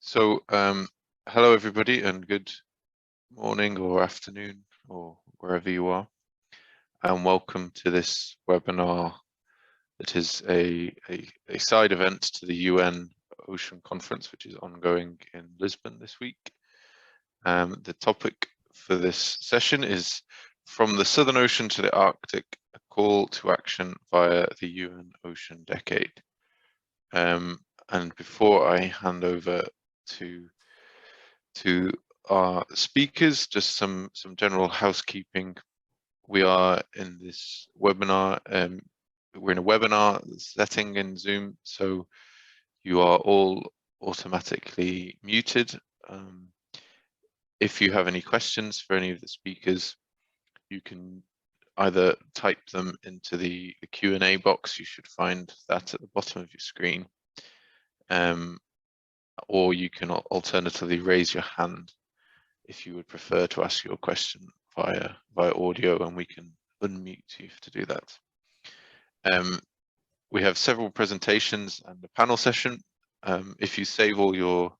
So, hello everybody, and good morning or afternoon or wherever you are, and welcome to this webinar that is a side event to the UN Ocean Conference, which is ongoing in Lisbon this week. The topic for this session is From the Southern Ocean to the Arctic, a call to action via the UN Ocean Decade. And before I hand over to our speakers, just some general housekeeping. We are in this webinar, we're in a webinar setting in Zoom, so you are all automatically muted. If you have any questions for any of the speakers, you can either type them into the Q&A box. You should find that at the bottom of your screen. Or you can alternatively raise your hand if you would prefer to ask your question via audio, and we can unmute you to do that. We have several presentations and a panel session. If you save all your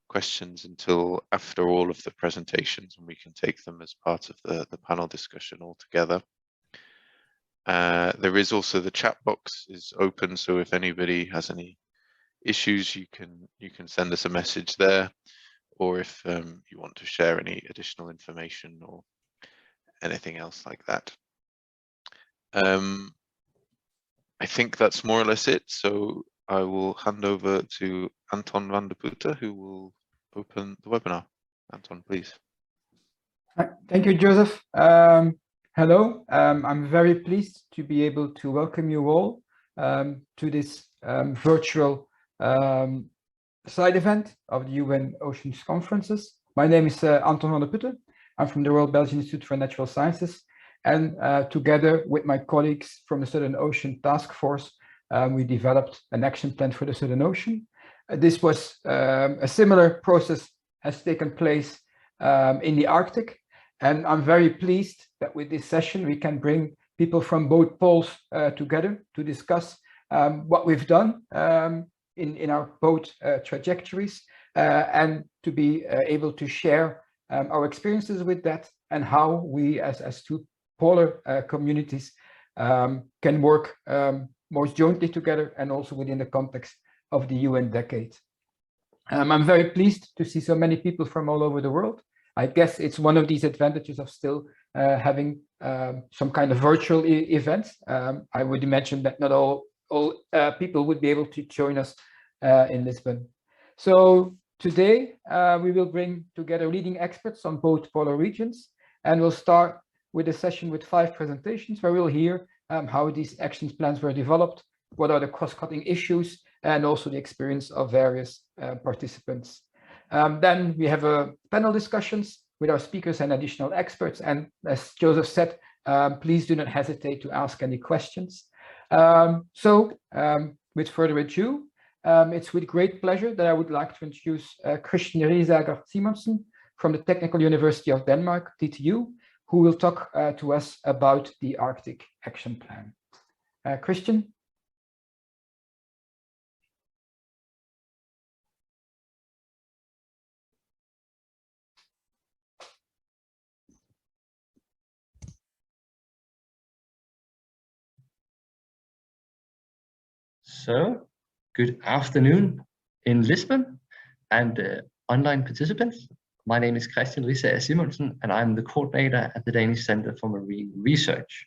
questions until after all of the presentations, and we can take them as part of the panel discussion altogether. There is also the chat box is open, so if anybody has any issues, you can send us a message there, or if you want to share any additional information or anything else like that. I think that's more or less it, so I will hand over to Anton van der Putte, who will open the webinar. Anton, please. Thank you, Joseph. Hello, I'm very pleased to be able to welcome you all to this virtual side event of the UN Oceans Conferences. My name is Anton van der Putte. I'm from the Royal Belgian Institute for Natural Sciences, and together with my colleagues from the Southern Ocean Task Force, we developed an action plan for the Southern Ocean. This was a similar process has taken place in the Arctic, and I'm very pleased that with this session we can bring people from both poles together to discuss what we've done in our both trajectories, and to be able to share our experiences with that, and how we as two polar communities can work more jointly together, and also within the context of the UN decade. I'm very pleased to see so many people from all over the world. I guess it's one of these advantages of still having some kind of virtual events. I would imagine that not all people would be able to join us in Lisbon. So today we will bring together leading experts on both polar regions, and we'll start with a session with 5 presentations where we'll hear how these action plans were developed, what are the cross-cutting issues, and also the experience of various participants. Then we have panel discussions with our speakers and additional experts, and as Joseph said, please do not hesitate to ask any questions. With further ado, it's with great pleasure that I would like to introduce Christian Riesager Simonsen from the Technical University of Denmark, TTU, who will talk to us about the Arctic Action Plan. Christian? So, good afternoon in Lisbon and online participants. My name is Christian Riesager Simonsen, and I'm the coordinator at the Danish Center for Marine Research,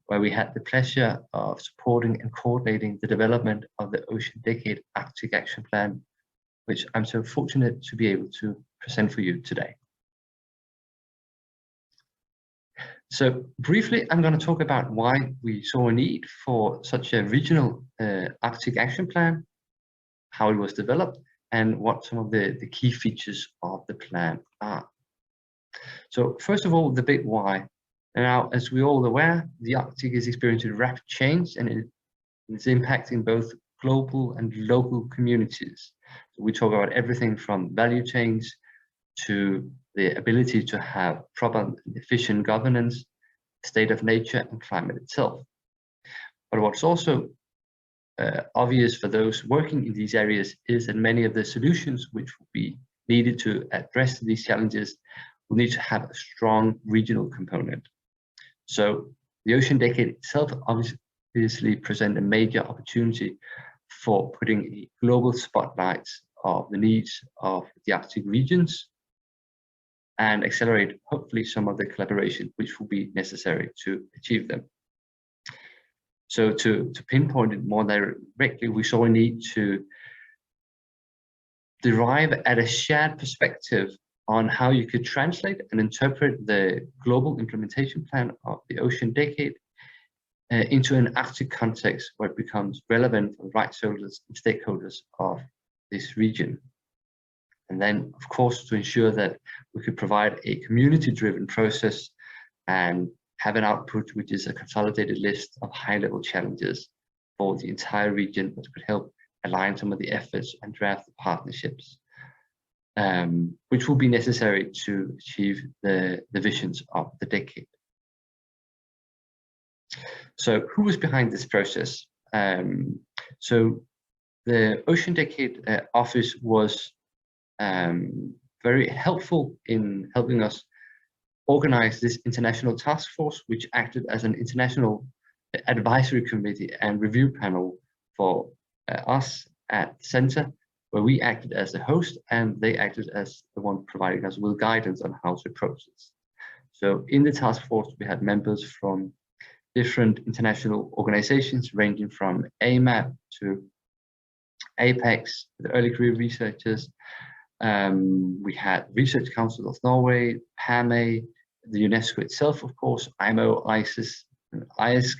where we had the pleasure of supporting and coordinating the development of the Ocean Decade Arctic Action Plan, which I'm so fortunate to be able to present for you today. So briefly, I'm going to talk about why we saw a need for such a regional Arctic Action Plan, how it was developed, and what some of the key features of the plan are. So first of all, the big why. Now, as we're all aware, the Arctic is experiencing rapid change, and it's impacting both global and local communities. So we talk about everything from value chains to the ability to have proper and efficient governance, state of nature, and climate itself. But what's also obvious for those working in these areas is that many of the solutions which will be needed to address these challenges will need to have a strong regional component. So the Ocean Decade itself obviously presents a major opportunity for putting a global spotlight of the needs of the Arctic regions and accelerate, hopefully, some of the collaboration which will be necessary to achieve them. So to pinpoint it more directly, we saw a need to derive at a shared perspective on how you could translate and interpret the global implementation plan of the Ocean Decade into an Arctic context where it becomes relevant for rights holders and stakeholders of this region. And then, of course, to ensure that we could provide a community-driven process and have an output which is a consolidated list of high-level challenges for the entire region that could help align some of the efforts and draft the partnerships, which will be necessary to achieve the visions of the decade. So who was behind this process? So the Ocean Decade Office was very helpful in helping us organize this international task force, which acted as an international advisory committee and review panel for us at the center, where we acted as the host and they acted as the one providing us with guidance on how to approach this. So in the task force, we had members from different international organizations ranging from AMAP to APEX, the early career researchers. We had Research Council of Norway, PAME, the UNESCO itself, of course, IMO, ICES, and ISC,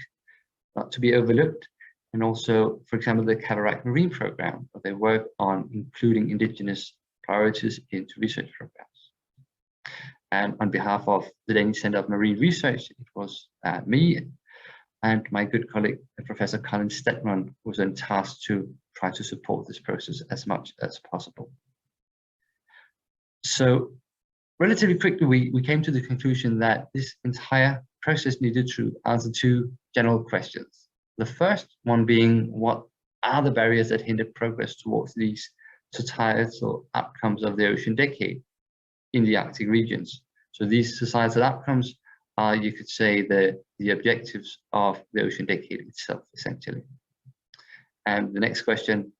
not to be overlooked, and also, for example, the CLIVAR Marine Program, where they work on including indigenous priorities into research programs. And on behalf of the Danish Center of Marine Research, it was me and my good colleague, Professor Colin Stetman, who was then tasked to try to support this process as much as possible. So relatively quickly, we came to the conclusion that this entire process needed to answer two general questions. The first one being, what are the barriers that hinder progress towards these societal outcomes of the Ocean Decade in the Arctic regions? So these societal outcomes are, you could say, the objectives of the Ocean Decade itself, essentially. And the next question,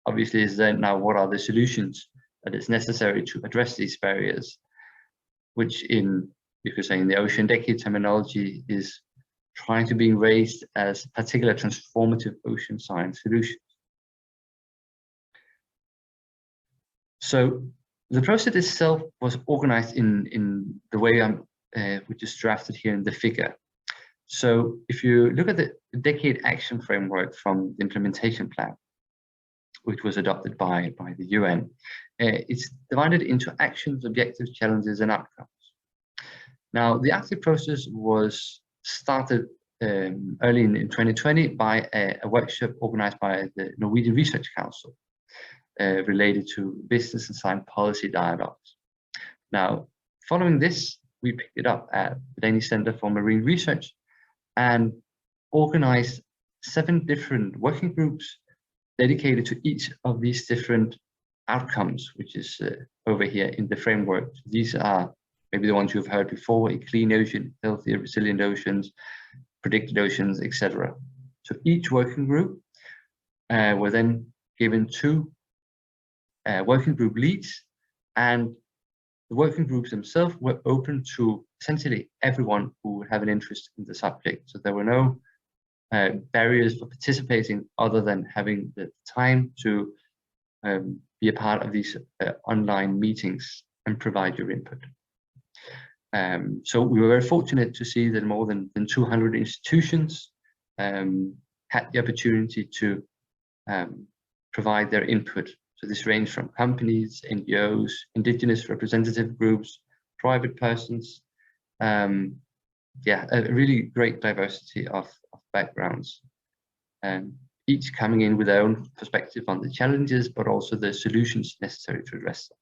obviously, is then now, what are the solutions that is necessary to address these barriers, which in, you could say, in the Ocean Decade terminology is trying to be raised as particular transformative ocean science solutions. So the process itself was organized in the way which is drafted here in the figure. So if you look at the Decade Action Framework from the implementation plan, which was adopted by the UN, it's divided into actions, objectives, challenges, and outcomes. Now, the Arctic process was started early in 2020 by a workshop organized by the Norwegian Research Council related to business and science policy dialogues. Now, following this, we picked it up at the Danish Center for Marine Research and organized 7 different working groups dedicated to each of these different outcomes, which is over here in the framework. These are maybe the ones you've heard before: a clean ocean, healthy, resilient oceans, predicted oceans, etc. So each working group were then given 2 working group leads, and the working groups themselves were open to essentially everyone who would have an interest in the subject. So there were no barriers for participating other than having the time to be a part of these online meetings and provide your input. So we were very fortunate to see that more than 200 institutions had the opportunity to provide their input. So this ranged from companies, NGOs, indigenous representative groups, private persons, yeah, a really great diversity of backgrounds, each coming in with their own perspective on the challenges, but also the solutions necessary to address them.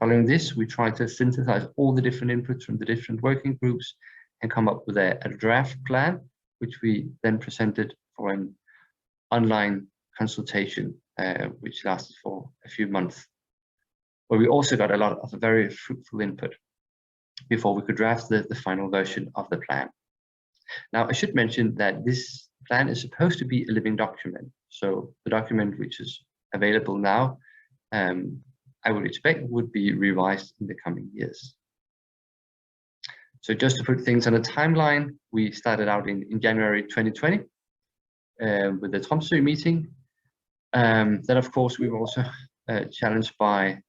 Following this, we tried to synthesize all the different inputs from the different working groups and come up with a draft plan, which we then presented for an online consultation, which lasted for a few months, where we also got a lot of very fruitful input before we could draft the final version of the plan. Now, I should mention that this plan is supposed to be a living document. So the document which is available now, I would expect would be revised in the coming years. So just to put things on a timeline, we started out in January 2020 with the Tromsø meeting. Then, of course, we were also challenged by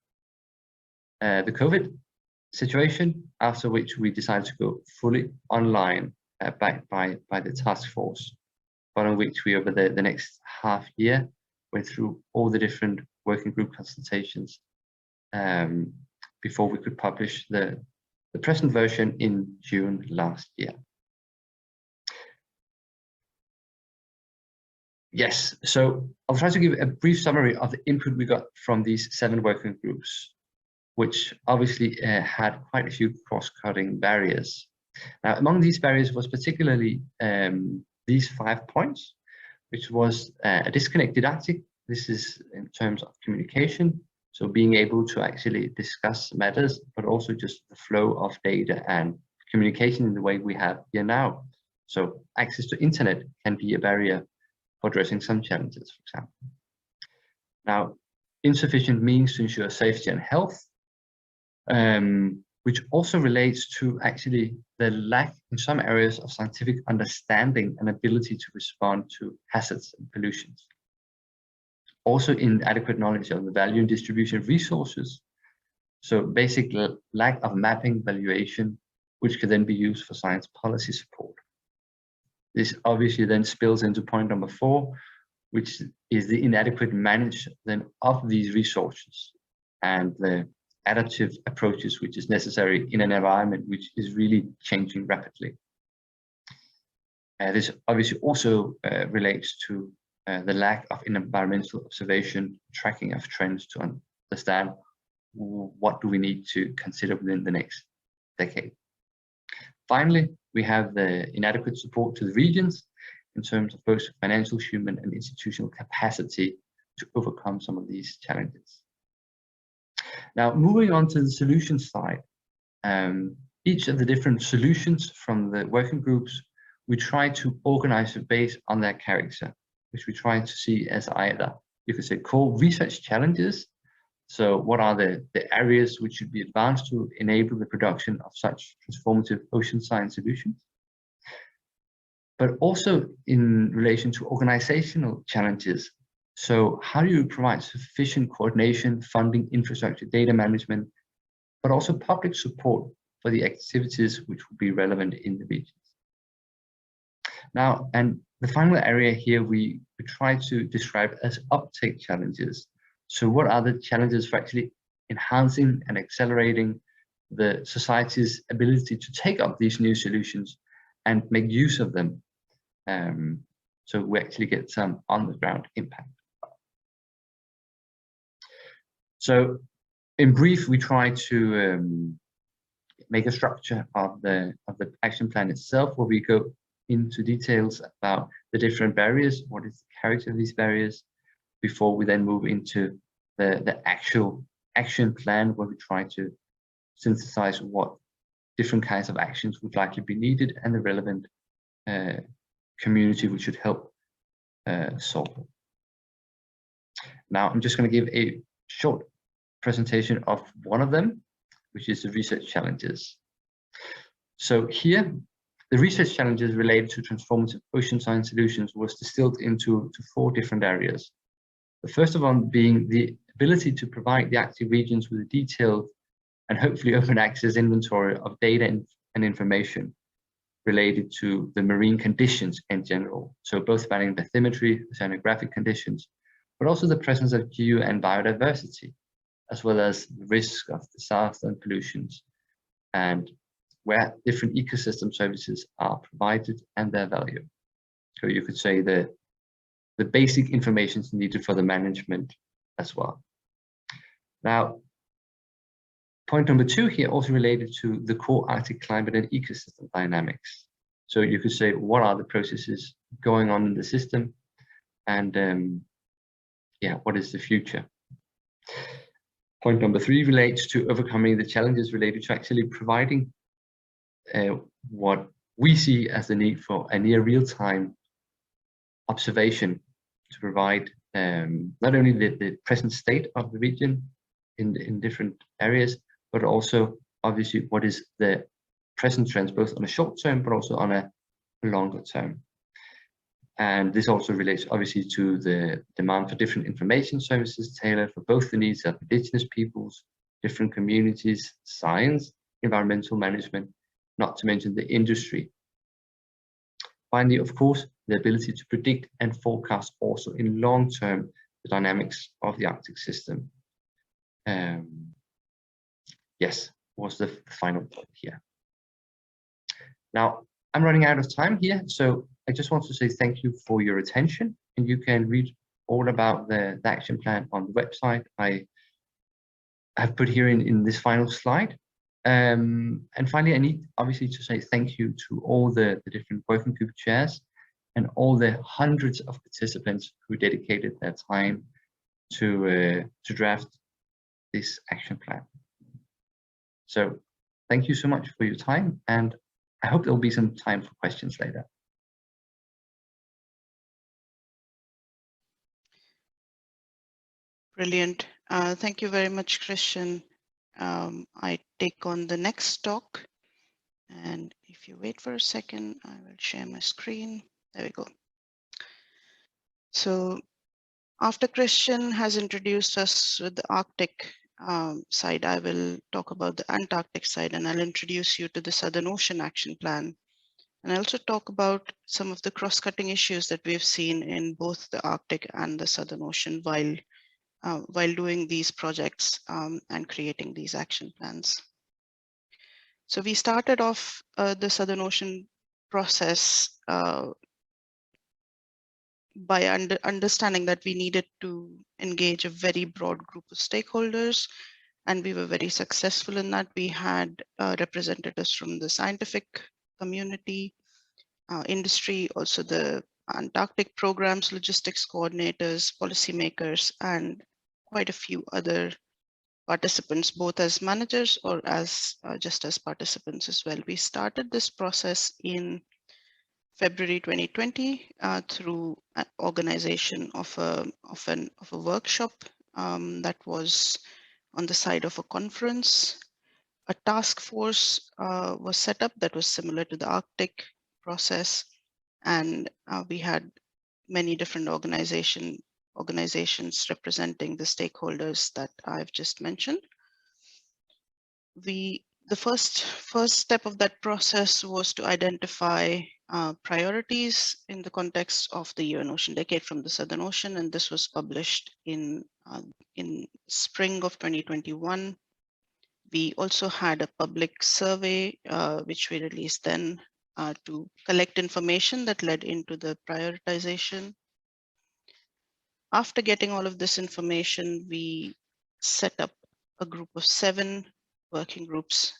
the COVID situation, after which we decided to go fully online, backed by the task force, following which we, over the next half year, went through all the different working group consultations before we could publish the present version in June last year. Yes, so I'll try to give a brief summary of the input we got from these 7 working groups, which obviously had quite a few cross-cutting barriers. Now, among these barriers was particularly these 5 points, which was a disconnected Arctic. This is in terms of communication, so being able to actually discuss matters, but also just the flow of data and communication in the way we have here now. So access to internet can be a barrier for addressing some challenges, for example. Now, insufficient means to ensure safety and health, which also relates to actually the lack in some areas of scientific understanding and ability to respond to hazards and pollutions. Also inadequate knowledge of the value and distribution of resources. So basic lack of mapping valuation, which can then be used for science policy support. This obviously then spills into point number 4, which is the inadequate management of these resources and the adaptive approaches which is necessary in an environment which is really changing rapidly. This obviously also relates to the lack of environmental observation, tracking of trends to understand what do we need to consider within the next decade. Finally, we have the inadequate support to the regions in terms of both financial, human, and institutional capacity to overcome some of these challenges. Now, moving on to the solution side, each of the different solutions from the working groups, we try to organize it based on their character, which we try to see as either, you could say, core research challenges. So what are the areas which should be advanced to enable the production of such transformative ocean science solutions? But also in relation to organizational challenges. So how do you provide sufficient coordination, funding, infrastructure, data management, but also public support for the activities which will be relevant in the regions? Now, and the final area here we try to describe as uptake challenges. So what are the challenges for actually enhancing and accelerating the society's ability to take up these new solutions and make use of them, so we actually get some on-the-ground impact? So in brief, we try to make a structure of the action plan itself, where we go into details about the different barriers, what is the character of these barriers, before we then move into the actual action plan, where we try to synthesize what different kinds of actions would likely be needed and the relevant community which should help solve them. Now, I'm just going to give a short presentation of one of them, which is the research challenges. So here, the research challenges related to transformative ocean science solutions was distilled into 4 different areas. The first of them being the ability to provide the Arctic regions with a detailed and hopefully open access inventory of data and information related to the marine conditions in general. So both spanning bathymetry, oceanographic conditions, but also the presence of geo and biodiversity, as well as the risk of disaster and pollutions, and where different ecosystem services are provided and their value. So you could say the basic information is needed for the management as well. Now, point number 2 here also related to the core Arctic climate and ecosystem dynamics. So you could say, what are the processes going on in the system and yeah, what is the future? Point number 3 relates to overcoming the challenges related to actually providing what we see as the need for a near real-time observation to provide not only the present state of the region in different areas, but also obviously what is the present trends, both on a short term, but also on a longer term. And this also relates obviously to the demand for different information services tailored for both the needs of indigenous peoples, different communities, science, environmental management, not to mention the industry. Finally, of course, the ability to predict and forecast also in long term the dynamics of the Arctic system. Yes, was the final point here. Now, I'm running out of time here, so I just want to say thank you for your attention, and you can read all about the action plan on the website I have put here in this final slide. And finally, I need obviously to say thank you to all the different working group chairs and all the hundreds of participants who dedicated their time to draft this action plan. So thank you so much for your time, and I hope there'll be some time for questions later. Brilliant. Thank you very much, Christian. I take on the next talk, and if you wait for a second, I will share my screen. There we go. So after Christian has introduced us with the Arctic side, I will talk about the Antarctic side, and I'll introduce you to the Southern Ocean Action Plan. And I also talk about some of the cross-cutting issues that we've seen in both the Arctic and the Southern Ocean while doing these projects and creating these action plans. So we started off the Southern Ocean process by understanding that we needed to engage a very broad group of stakeholders, and we were very successful in that. We had representatives from the scientific community, industry, also the Antarctic programs, logistics coordinators, policymakers, and quite a few other participants, both as managers or as just as participants as well. We started this process in February 2020 through organization of a workshop that was on the side of a conference. A task force was set up that was similar to the Arctic process, and we had many different organizations representing the stakeholders that I've just mentioned. The first step of that process was to identify priorities in the context of the UN Ocean Decade from the Southern Ocean, and this was published in spring of 2021. We also had a public survey, which we released then to collect information that led into the prioritization. After getting all of this information, we set up a group of 7 working groups,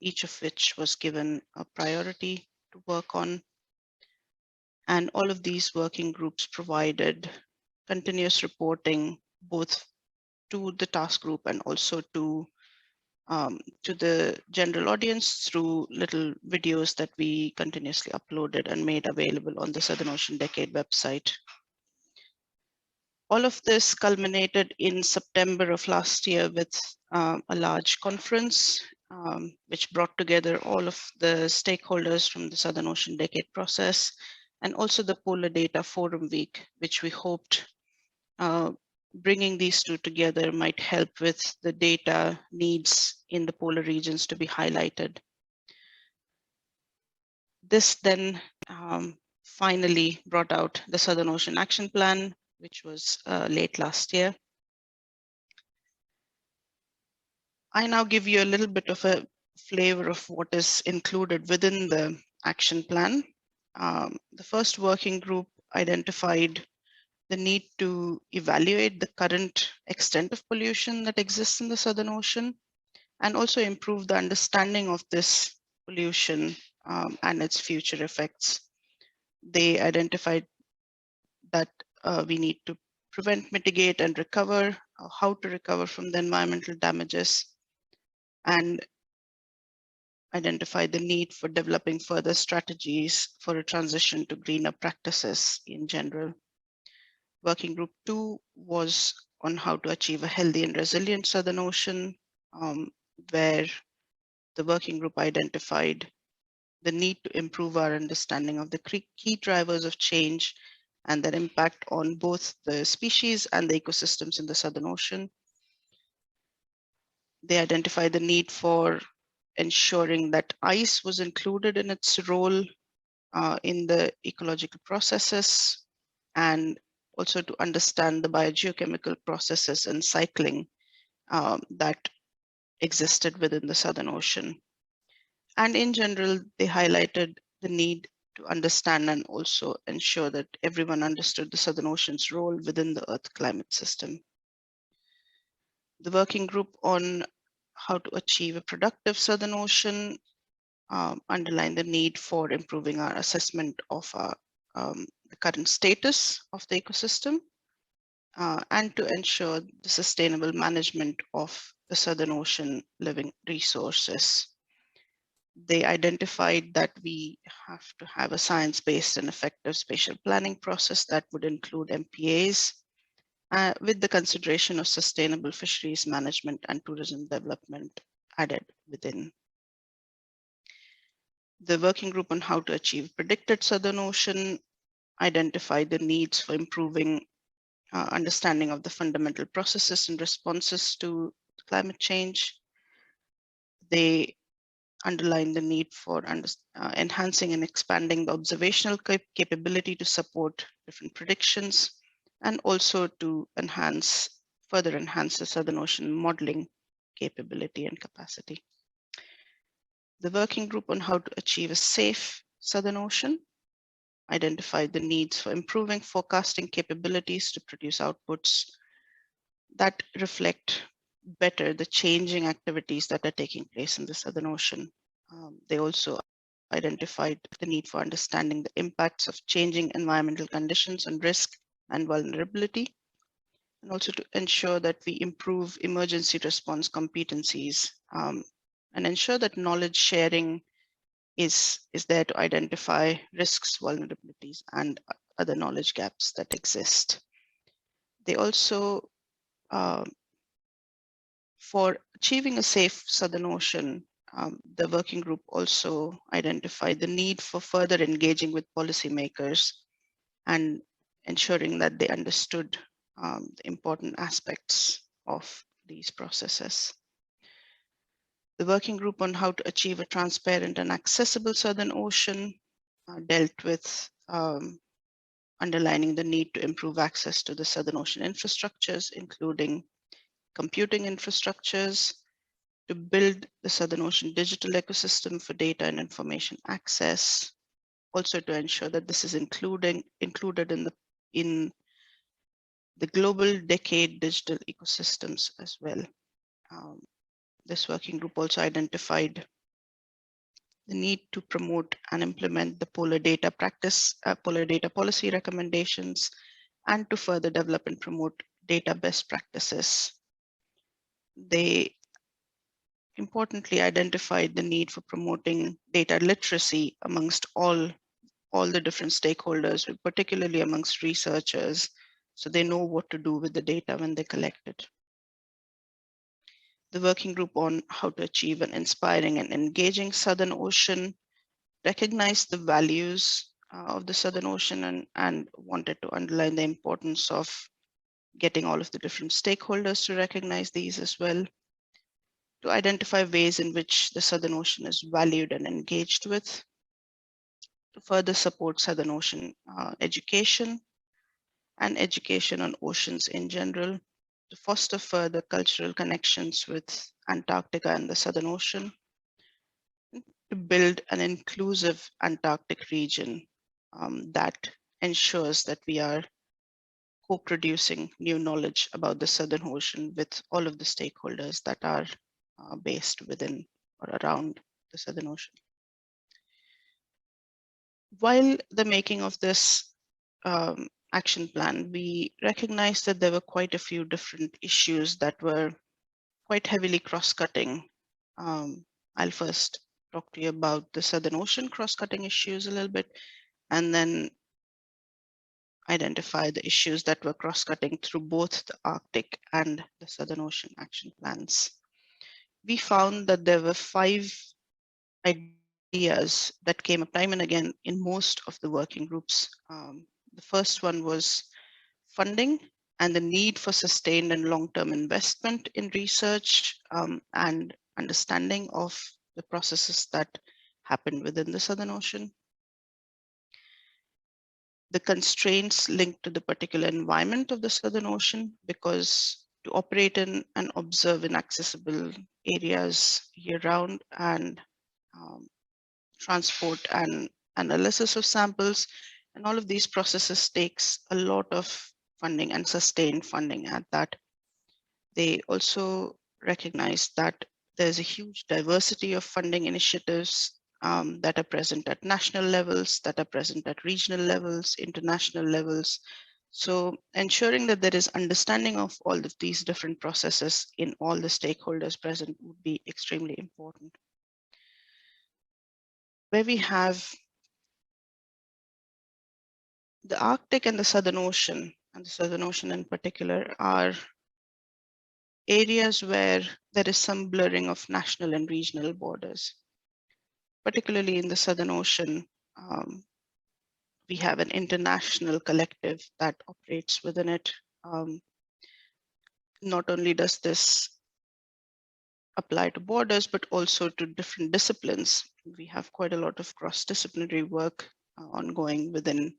each of which was given a priority to work on. And all of these working groups provided continuous reporting both to the task group and also to the general audience through little videos that we continuously uploaded and made available on the Southern Ocean Decade website. All of this culminated in September of last year with a large conference, which brought together all of the stakeholders from the Southern Ocean Decade process, and also the Polar Data Forum Week, which we hoped bringing these two together might help with the data needs in the polar regions to be highlighted. This then finally brought out the Southern Ocean Action Plan, which was late last year. I now give you a little bit of a flavor of what is included within the action plan. The first working group identified the need to evaluate the current extent of pollution that exists in the Southern Ocean, and also improve the understanding of this pollution and its future effects. They identified that we need to prevent, mitigate, and recover, how to recover from the environmental damages, and identify the need for developing further strategies for a transition to greener practices in general. Working Group 2 was on how to achieve a healthy and resilient Southern Ocean, where the working group identified the need to improve our understanding of the key drivers of change and their impact on both the species and the ecosystems in the Southern Ocean. They identified the need for ensuring that ice was included in its role in the ecological processes, and also to understand the biogeochemical processes and cycling that existed within the Southern Ocean. And in general, they highlighted the need to understand and also ensure that everyone understood the Southern Ocean's role within the Earth climate system. The working group on how to achieve a productive Southern Ocean underlined the need for improving our assessment of the current status of the ecosystem and to ensure the sustainable management of the Southern Ocean living resources. They identified that we have to have a science-based and effective spatial planning process that would include MPAs with the consideration of sustainable fisheries management and tourism development added within. The working group on how to achieve predicted Southern Ocean identified the needs for improving understanding of the fundamental processes and responses to climate change. They underline the need for enhancing and expanding the observational capability to support different predictions, and also to further enhance the Southern Ocean modeling capability and capacity. The working group on how to achieve a safe Southern Ocean identified the needs for improving forecasting capabilities to produce outputs that reflect better the changing activities that are taking place in the Southern Ocean. They also identified the need for understanding the impacts of changing environmental conditions on risk and vulnerability, and also to ensure that we improve emergency response competencies and ensure that knowledge sharing is there to identify risks, vulnerabilities, and other knowledge gaps that exist. They also for achieving a safe Southern Ocean, the working group also identified the need for further engaging with policymakers and ensuring that they understood the important aspects of these processes. The working group on how to achieve a transparent and accessible Southern Ocean dealt with underlining the need to improve access to the Southern Ocean infrastructures, including computing infrastructures, to build the Southern Ocean digital ecosystem for data and information access, also to ensure that this is included in the global decade digital ecosystems as well. This working group also identified the need to promote and implement the polar data policy recommendations, and to further develop and promote data best practices. They importantly identified the need for promoting data literacy amongst all the different stakeholders, particularly amongst researchers, so they know what to do with the data when they collect it. The working group on how to achieve an inspiring and engaging Southern Ocean recognized the values of the Southern Ocean and wanted to underline the importance of getting all of the different stakeholders to recognize these as well, to identify ways in which the Southern Ocean is valued and engaged with, to further support Southern Ocean education and education on oceans in general, to foster further cultural connections with Antarctica and the Southern Ocean, to build an inclusive Antarctic region that ensures that we are co-producing new knowledge about the Southern Ocean with all of the stakeholders that are based within or around the Southern Ocean. While the making of this action plan, we recognized that there were quite a few different issues that were quite heavily cross-cutting. I'll first talk to you about the Southern Ocean cross-cutting issues a little bit, and then identify the issues that were cross-cutting through both the Arctic and the Southern Ocean action plans. We found that there were 5 ideas that came up time and again in most of the working groups. The first one was funding and the need for sustained and long-term investment in research and understanding of the processes that happen within the Southern Ocean. The constraints linked to the particular environment of the Southern Ocean, because to operate in and observe inaccessible areas year-round and transport and analysis of samples, and all of these processes takes a lot of funding and sustained funding at that. They also recognize that there's a huge diversity of funding initiatives that are present at national levels, that are present at regional levels, international levels. So ensuring that there is understanding of all of these different processes in all the stakeholders present would be extremely important. Where we have the Arctic and the Southern Ocean, and the Southern Ocean in particular, are areas where there is some blurring of national and regional borders. Particularly in the Southern Ocean, we have an international collective that operates within it. Not only does this apply to borders, but also to different disciplines. We have quite a lot of cross-disciplinary work ongoing within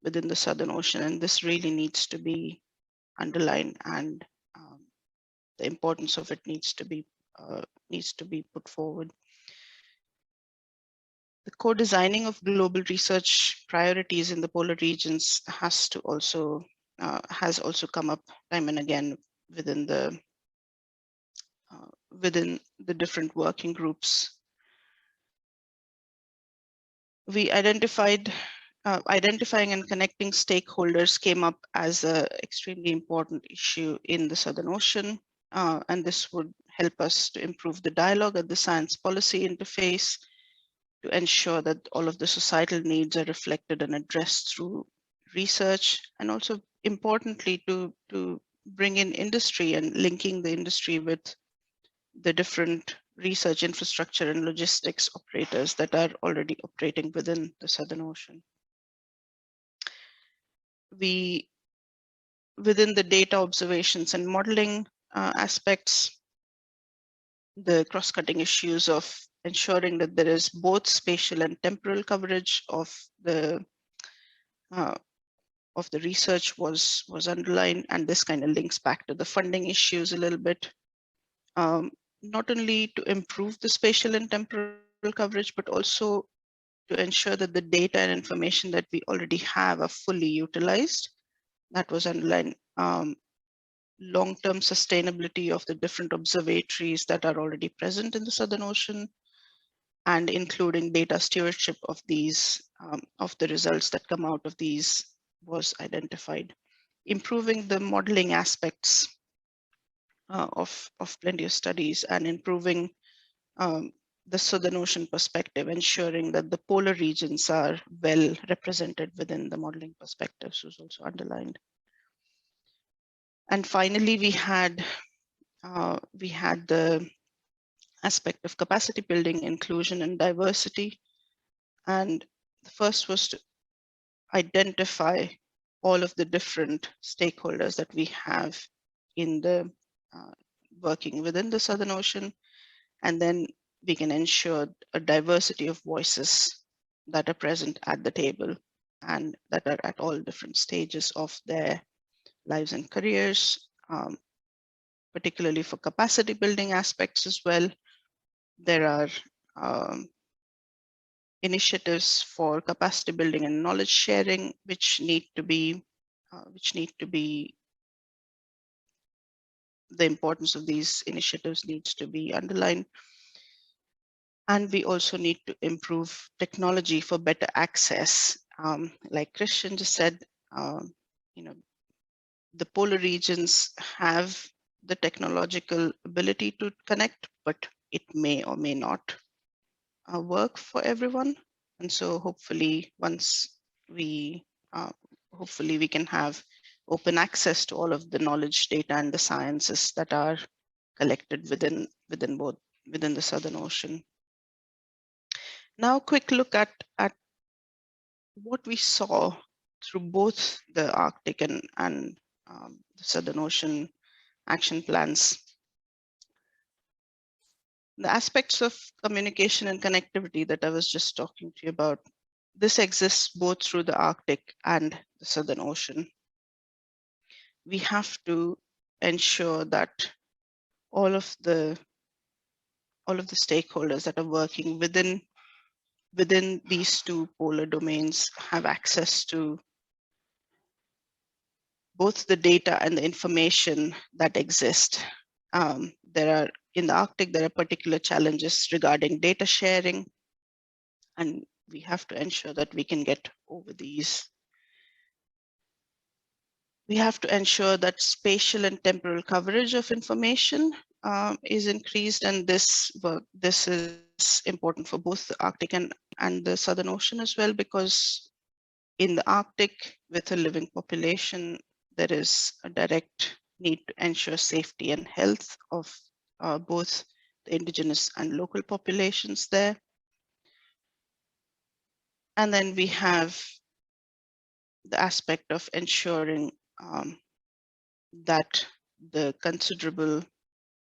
the Southern Ocean, and this really needs to be underlined, and the importance of it needs to be put forward. The co-designing of global research priorities in the polar regions has also come up time and again within the different working groups. We identifying and connecting stakeholders came up as an extremely important issue in the Southern Ocean, and this would help us to improve the dialogue at the science policy interface, to ensure that all of the societal needs are reflected and addressed through research, and also importantly to bring in industry and linking the industry with the different research infrastructure and logistics operators that are already operating within the Southern Ocean. Within the data observations and modeling aspects, the cross-cutting issues of ensuring that there is both spatial and temporal coverage of the research was underlined, and this kind of links back to the funding issues a little bit. Not only to improve the spatial and temporal coverage, but also to ensure that the data and information that we already have are fully utilized. That was underlined. Long-term sustainability of the different observatories that are already present in the Southern Ocean, and including data stewardship of these, of the results that come out of these was identified. Improving the modeling aspects of plenty of studies, and improving the Southern Ocean perspective, ensuring that the polar regions are well represented within the modeling perspectives was also underlined. And finally, we had the aspect of capacity building, inclusion, and diversity. And the first was to identify all of the different stakeholders that we have in the working within the Southern Ocean, and then we can ensure a diversity of voices that are present at the table and that are at all different stages of their lives and careers, particularly for capacity building aspects as well. There are initiatives for capacity building and knowledge sharing, which need to be the importance of these initiatives needs to be underlined. And we also need to improve technology for better access. Like Christian just said, you know, the polar regions have the technological ability to connect, but it may or may not work for everyone. And so hopefully once we, hopefully we can have open access to all of the knowledge, data, and the sciences that are collected within the Southern Ocean. Now, a quick look at what we saw through both the Arctic and the Southern Ocean action plans. The aspects of communication and connectivity that I was just talking to you about, this exists both through the Arctic and the Southern Ocean. We have to ensure that all of the stakeholders that are working within these two polar domains have access to both the data and the information that exist. In the Arctic, there are particular challenges regarding data sharing, and we have to ensure that we can get over these. We have to ensure that spatial and temporal coverage of information is increased, and this is important for both the Arctic and the Southern Ocean as well, because in the Arctic, with a living population, there is a direct need to ensure safety and health of both the indigenous and local populations there. And then we have the aspect of ensuring that the considerable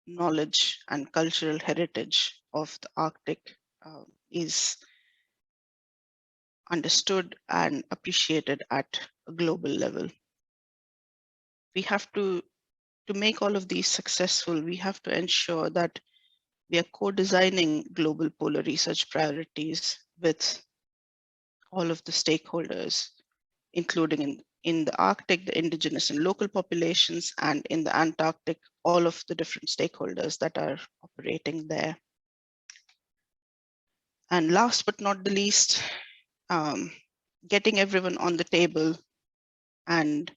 knowledge and cultural heritage of the Arctic is understood and appreciated at a global level. We have to make all of these successful, we have to ensure that we are co-designing global polar research priorities with all of the stakeholders, including in the Arctic, the indigenous and local populations, and in the Antarctic, all of the different stakeholders that are operating there. And last but not the least, getting everyone on the table and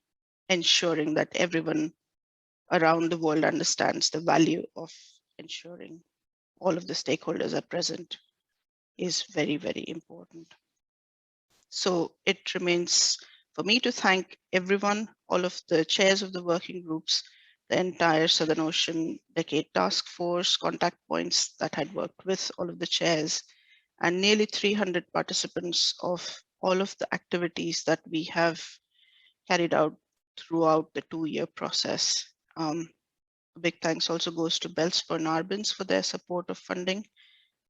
ensuring that everyone around the world understands the value of ensuring all of the stakeholders are present is very, very important. So it remains for me to thank everyone, all of the chairs of the working groups, the entire Southern Ocean Decade Task Force, contact points that had worked with all of the chairs, and nearly 300 participants of all of the activities that we have carried out throughout the 2-year process. A big thanks also goes to Belgian and RBINS for their support of funding,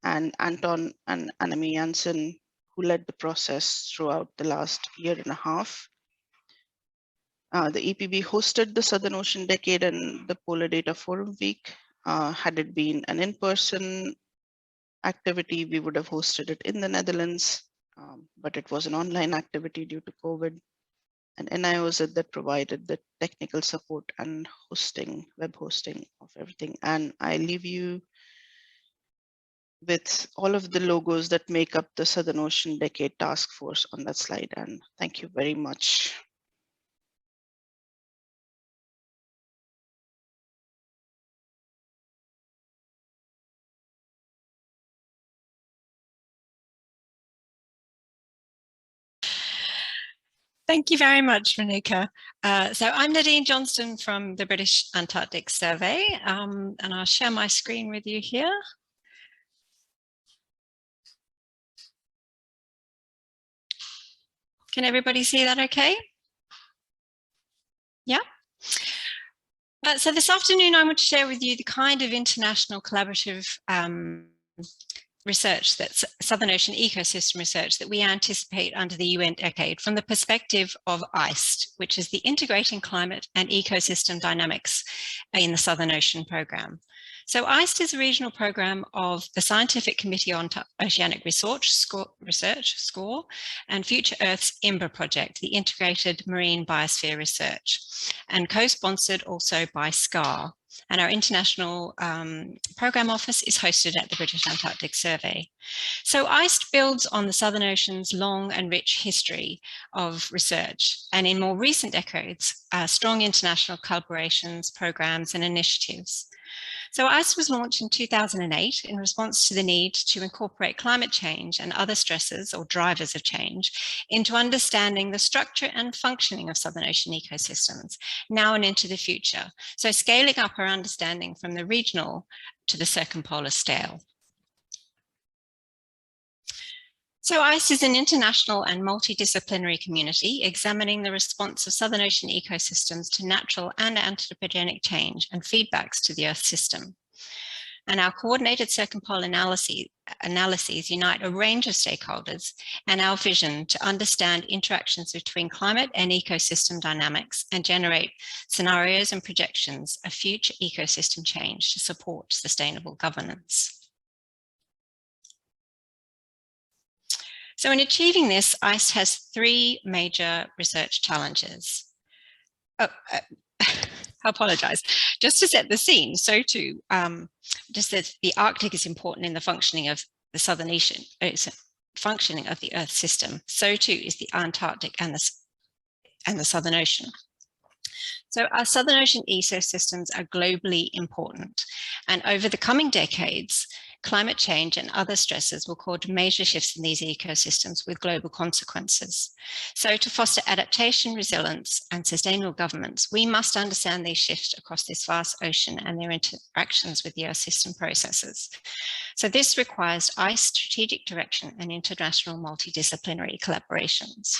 and Anton and Annemie Janssen, who led the process throughout the last 1.5 years. The EPB hosted the Southern Ocean Decade and the Polar Data Forum Week. Had it been an in-person activity, we would have hosted it in the Netherlands, but it was an online activity due to COVID. And NIOZ that provided the technical support and hosting, web hosting of everything. And I leave you with all of the logos that make up the Southern Ocean Decade Task Force on that slide. And thank you very much. Thank you very much, Monica. So I'm Nadine Johnston from the British Antarctic Survey, and I'll share my screen with you here. Can everybody see that okay? Yeah. So this afternoon, I want to share with you the kind of international collaborative research, that's Southern Ocean ecosystem research, that we anticipate under the UN decade from the perspective of ICED, which is the Integrating Climate and Ecosystem Dynamics in the Southern Ocean Programme. So ICED is a regional programme of the Scientific Committee on Oceanic Research, SCOR, and Future Earth's IMBA project, the Integrated Marine Biosphere Research, and co-sponsored also by SCOR. and our international program office is hosted at the British Antarctic Survey. So ICE builds on the Southern Ocean's long and rich history of research, and in more recent decades, strong international collaborations, programs, and initiatives. So ICE was launched in 2008 in response to the need to incorporate climate change and other stresses or drivers of change into understanding the structure and functioning of Southern Ocean ecosystems now and into the future. So scaling up our understanding from the regional to the circumpolar scale. So ICE is an international and multidisciplinary community examining the response of Southern Ocean ecosystems to natural and anthropogenic change and feedbacks to the Earth system. And our coordinated circumpolar analyses unite a range of stakeholders and our vision to understand interactions between climate and ecosystem dynamics and generate scenarios and projections of future ecosystem change to support sustainable governance. So in achieving this, ICE has three major research challenges. I apologize. Just to set the scene, so too, just that the Arctic is important in the functioning of the Southern Ocean, functioning of the Earth system. So too is the Antarctic and the Southern Ocean. So our Southern Ocean ecosystems are globally important, and over the coming decades, climate change and other stresses will cause major shifts in these ecosystems with global consequences. So to foster adaptation, resilience, and sustainable governance, we must understand these shifts across this vast ocean and their interactions with the Earth system processes. So this requires ICE strategic direction and international multidisciplinary collaborations.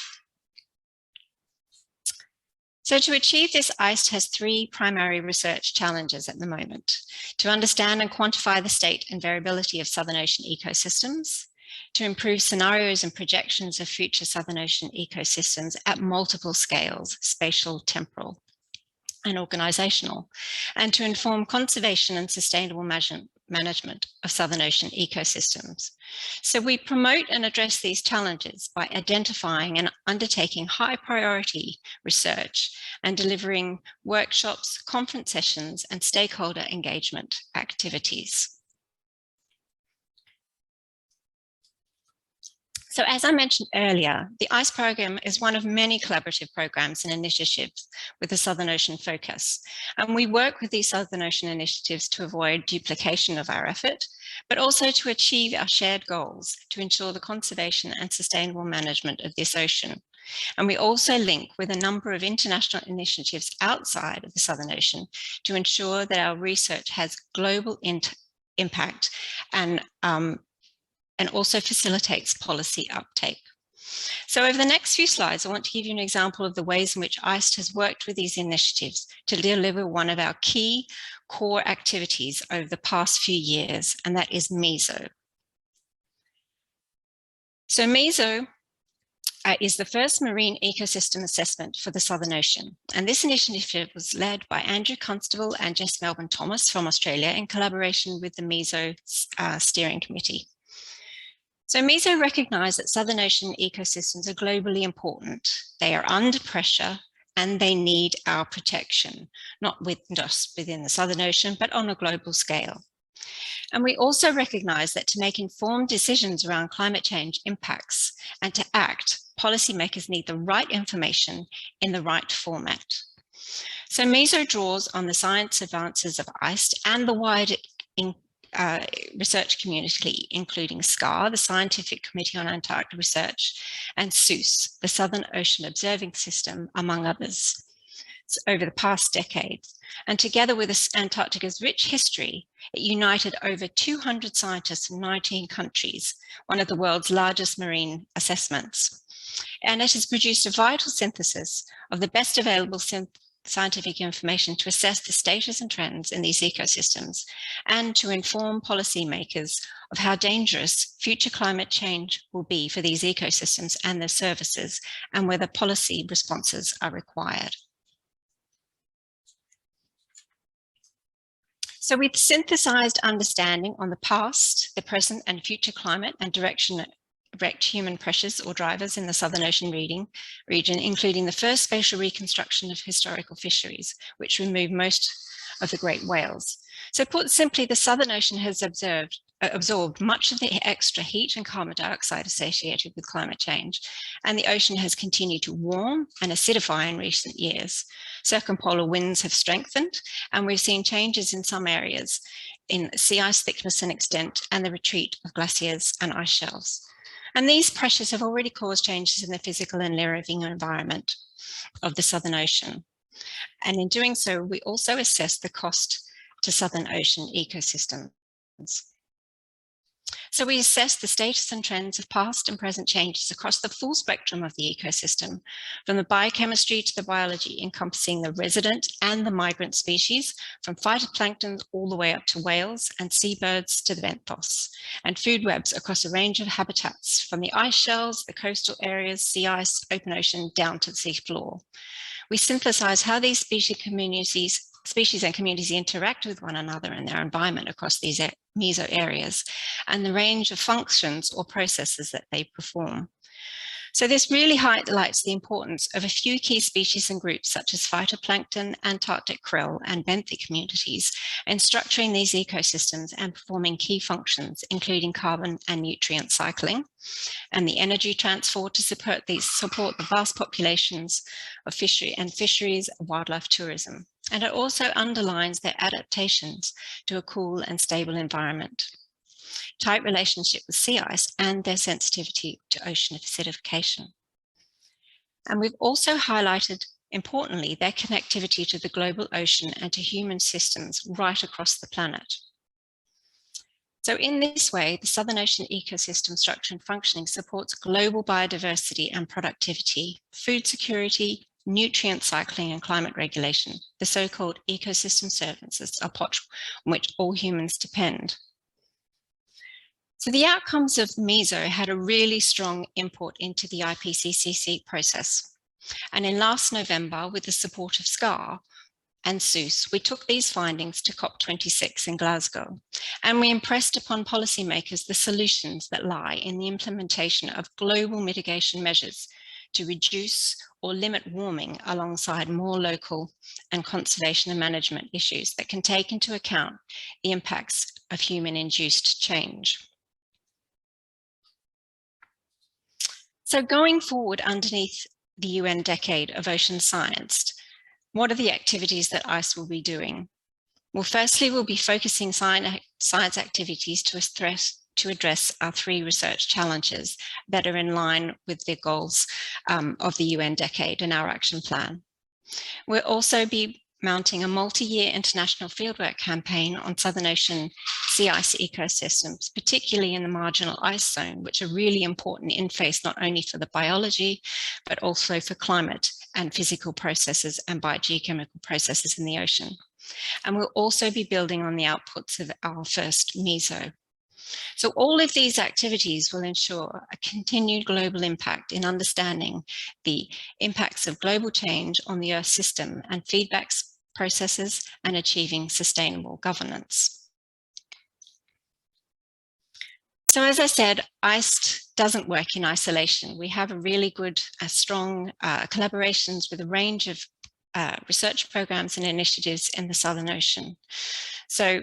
So to achieve this, ICE has three primary research challenges at the moment: to understand and quantify the state and variability of Southern Ocean ecosystems, to improve scenarios and projections of future Southern Ocean ecosystems at multiple scales, spatial, temporal, and organizational, and to inform conservation and sustainable management of Southern Ocean ecosystems. So we promote and address these challenges by identifying and undertaking high priority research and delivering workshops, conference sessions, and stakeholder engagement activities. So as I mentioned earlier, the ICE program is one of many collaborative programs and initiatives with a Southern Ocean focus. And we work with these Southern Ocean initiatives to avoid duplication of our effort, but also to achieve our shared goals to ensure the conservation and sustainable management of this ocean. And we also link with a number of international initiatives outside of the Southern Ocean to ensure that our research has global impact and also facilitates policy uptake. So over the next few slides, I want to give you an example of the ways in which ICE has worked with these initiatives to deliver one of our key core activities over the past few years, and that is MESO. So MESO is the first marine ecosystem assessment for the Southern Ocean. And this initiative was led by Andrew Constable and Jess Melbourne Thomas from Australia in collaboration with the MESO Steering Committee. So MESO recognised that Southern Ocean ecosystems are globally important. They are under pressure and they need our protection, not just within the Southern Ocean, but on a global scale. And we also recognise that to make informed decisions around climate change impacts and to act, policymakers need the right information in the right format. So MESO draws on the science advances of ICE and the wider research community, including SCOR, the Scientific Committee on Antarctic Research, and SOOS, the Southern Ocean Observing System, among others, over the past decades. And together with Antarctica's rich history, it united over 200 scientists from 19 countries, one of the world's largest marine assessments. And it has produced a vital synthesis of the best available scientific information to assess the status and trends in these ecosystems and to inform policymakers of how dangerous future climate change will be for these ecosystems and their services and whether policy responses are required. So we've synthesized understanding on the past, the present and future climate and direct human pressures or drivers in the Southern Ocean region, including the first spatial reconstruction of historical fisheries, which removed most of the great whales. So put simply, the Southern Ocean has absorbed much of the extra heat and carbon dioxide associated with climate change, and the ocean has continued to warm and acidify in recent years. Circumpolar winds have strengthened, and we've seen changes in some areas in sea ice thickness and extent, and the retreat of glaciers and ice shelves. And these pressures have already caused changes in the physical and living environment of the Southern Ocean. And in doing so, we also assess the cost to Southern Ocean ecosystems. So we assess the status and trends of past and present changes across the full spectrum of the ecosystem, from the biochemistry to the biology, encompassing the resident and the migrant species, from phytoplankton all the way up to whales and seabirds to the benthos, and food webs across a range of habitats, from the ice shelves, the coastal areas, sea ice, open ocean, down to the sea floor. We synthesize how these species and communities interact with one another and their environment across these meso areas, and the range of functions or processes that they perform. So this really highlights the importance of a few key species and groups such as phytoplankton, Antarctic krill, and benthic communities in structuring these ecosystems and performing key functions, including carbon and nutrient cycling, and the energy transfer to support the vast populations of fisheries, wildlife tourism. And it also underlines their adaptations to a cool and stable environment, tight relationship with sea ice, and their sensitivity to ocean acidification. And we've also highlighted, importantly, their connectivity to the global ocean and to human systems right across the planet. So in this way, the Southern Ocean ecosystem structure and functioning supports global biodiversity and productivity, food security, nutrient cycling and climate regulation, the so-called ecosystem services upon which all humans depend. So the outcomes of MESO had a really strong input into the IPCC process. And in last November, with the support of SCOR and SOOS, we took these findings to COP26 in Glasgow, and we impressed upon policymakers the solutions that lie in the implementation of global mitigation measures to reduce or limit warming alongside more local and conservation and management issues that can take into account the impacts of human-induced change. So going forward underneath the UN Decade of Ocean Science, what are the activities that ICE will be doing? Well, firstly, we'll be focusing science activities to address our 3 research challenges that are in line with the goals of the UN Decade and our action plan. We'll also be mounting a multi-year international fieldwork campaign on Southern Ocean sea ice ecosystems, particularly in the marginal ice zone, which are really important interface not only for the biology, but also for climate and physical processes and biogeochemical processes in the ocean. And we'll also be building on the outputs of our first MESO. So all of these activities will ensure a continued global impact in understanding the impacts of global change on the Earth system and feedback processes and achieving sustainable governance. So as I said, ICE doesn't work in isolation. We have a really good, strong collaborations with a range of research programs and initiatives in the Southern Ocean. So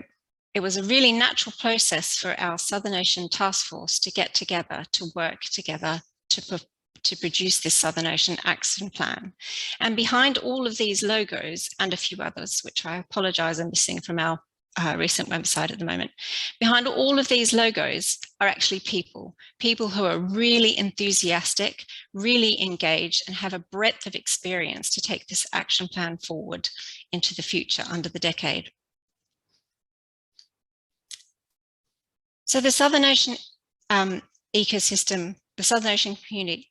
it was a really natural process for our Southern Ocean Task Force to get together, to work together, to produce this Southern Ocean Action Plan. And behind all of these logos and a few others, which I apologize I'm missing from our recent website at the moment, behind all of these logos are actually people who are really enthusiastic, really engaged, and have a breadth of experience to take this action plan forward into the future under the decade. So the Southern Ocean ecosystem, the Southern Ocean community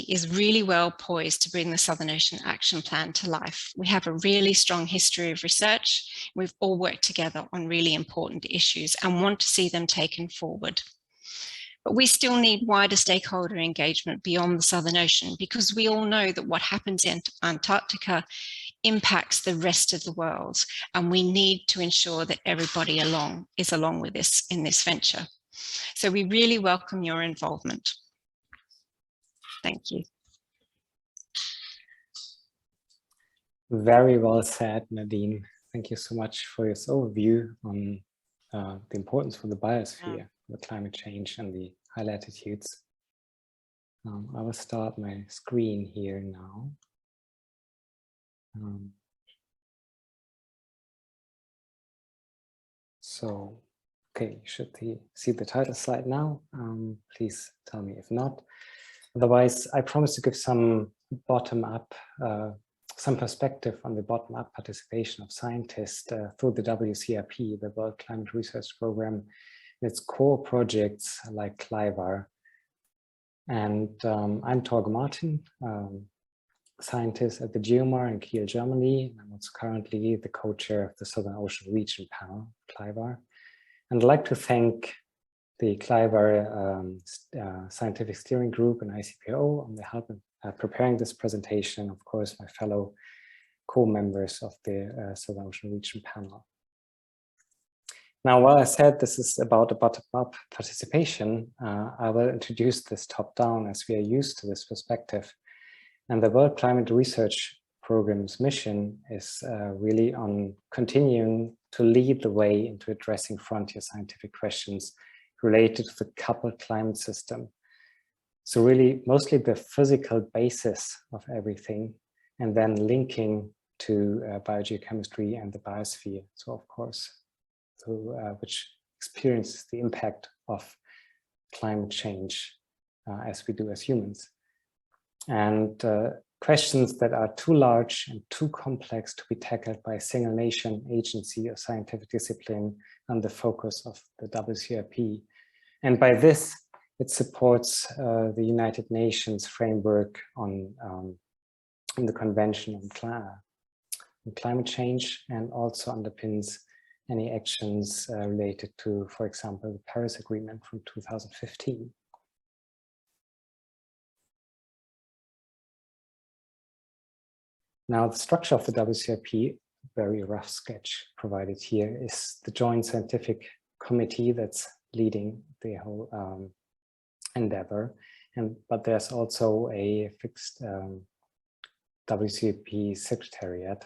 is really well poised to bring the Southern Ocean Action Plan to life. We have a really strong history of research. We've all worked together on really important issues and want to see them taken forward. But we still need wider stakeholder engagement beyond the Southern Ocean, because we all know that what happens in Antarctica impacts the rest of the world, and we need to ensure that everybody is along with us in this venture. So we really welcome your involvement. Thank you. Very well said, Nadine. thank you so much for this overview on the importance for the biosphere, the climate change and the high latitudes. I will start my screen here now. So, okay, you should see the title slide now. Please tell me if not. Otherwise, I promise to give some bottom-up, some perspective on the bottom-up participation of scientists through the WCRP, the World Climate Research Program, and its core projects like CLIVAR. And I'm Torge Martin, scientist at the GeoMar in Kiel, Germany. I'm also currently the co-chair of the Southern Ocean Region panel, CLIVAR. And I'd like to thank the CLIVAR Scientific Steering Group and ICPO on the help in preparing this presentation. Of course, my fellow co-members of the Southern Ocean Region panel. Now, while I said this is about a bottom-up participation, I will introduce this top-down as we are used to this perspective. And the World Climate Research Program's mission is really on continuing to lead the way into addressing frontier scientific questions related to the coupled climate system. So really mostly the physical basis of everything, and then linking to biogeochemistry and the biosphere. So of course, through which experiences the impact of climate change as we do as humans. And questions that are too large and too complex to be tackled by a single nation, agency, or scientific discipline under the focus of the WCRP. And by this, it supports the United Nations framework on the Convention on Climate Change, and also underpins any actions related to, for example, the Paris Agreement from 2015. Now, the structure of the WCRP, very rough sketch provided here, is the joint scientific committee that's leading the whole endeavor. But there's also a fixed WCRP secretariat.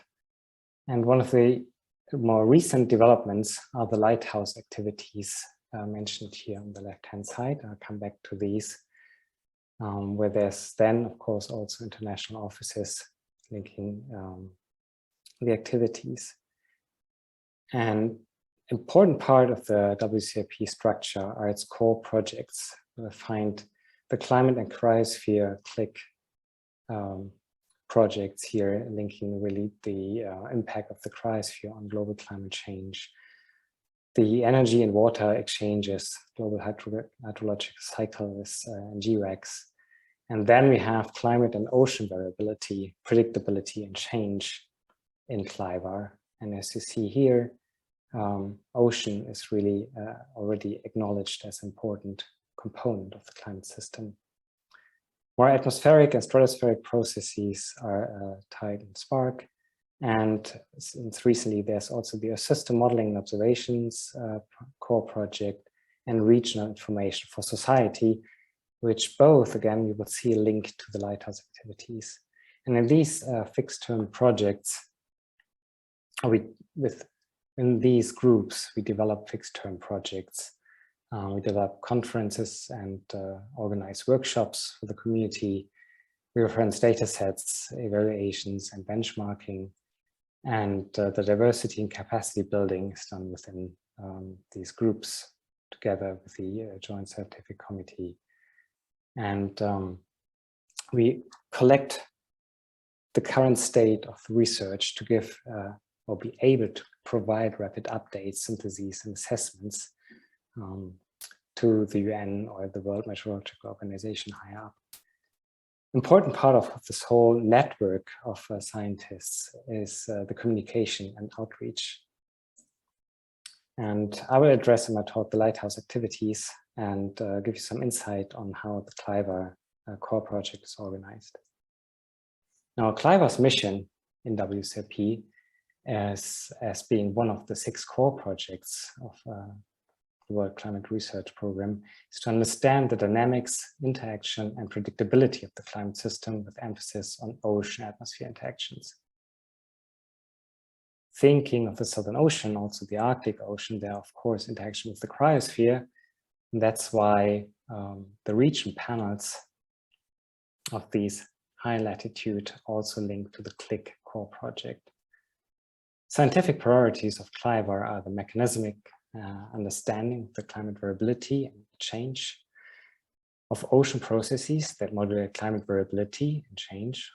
And one of the more recent developments are the lighthouse activities mentioned here on the left-hand side. I'll come back to these, where there's then, of course, also international offices linking the activities. And important part of the WCRP structure are its core projects. We'll find the climate and cryosphere CLIC projects here, linking really the impact of the cryosphere on global climate change, the energy and water exchanges, global hydrological cycles, and GWACs. And then we have climate and ocean variability, predictability, and change in CLIVAR. And as you see here, ocean is really already acknowledged as an important component of the climate system. More atmospheric and stratospheric processes are tied in SPARC. And since recently, there's also the system modeling and observations core project and regional information for society, which both, again, you will see a link to the lighthouse activities. And in these fixed-term projects, in these groups, we develop fixed-term projects. We develop conferences and organize workshops for the community. We reference data sets, evaluations, and benchmarking. And the diversity and capacity building is done within these groups together with the Joint Scientific Committee. And we collect the current state of research to give or be able to provide rapid updates, syntheses, and assessments to the UN or the World Meteorological Organization higher up. Important part of this whole network of scientists is the communication and outreach. And I will address in my talk the lighthouse activities and give you some insight on how the CLIVAR core project is organized. Now, CLIVAR's mission in WCRP as being one of the 6 core projects of the World Climate Research Program is to understand the dynamics, interaction, and predictability of the climate system with emphasis on ocean-atmosphere interactions. thinking of the Southern Ocean, also the Arctic Ocean, there are of course interaction with the cryosphere. And that's why the region panels of these high latitude also link to the CLIVAR project. Scientific priorities of CLIVAR are the mechanismic understanding of the climate variability and change of ocean processes that modulate climate variability and change,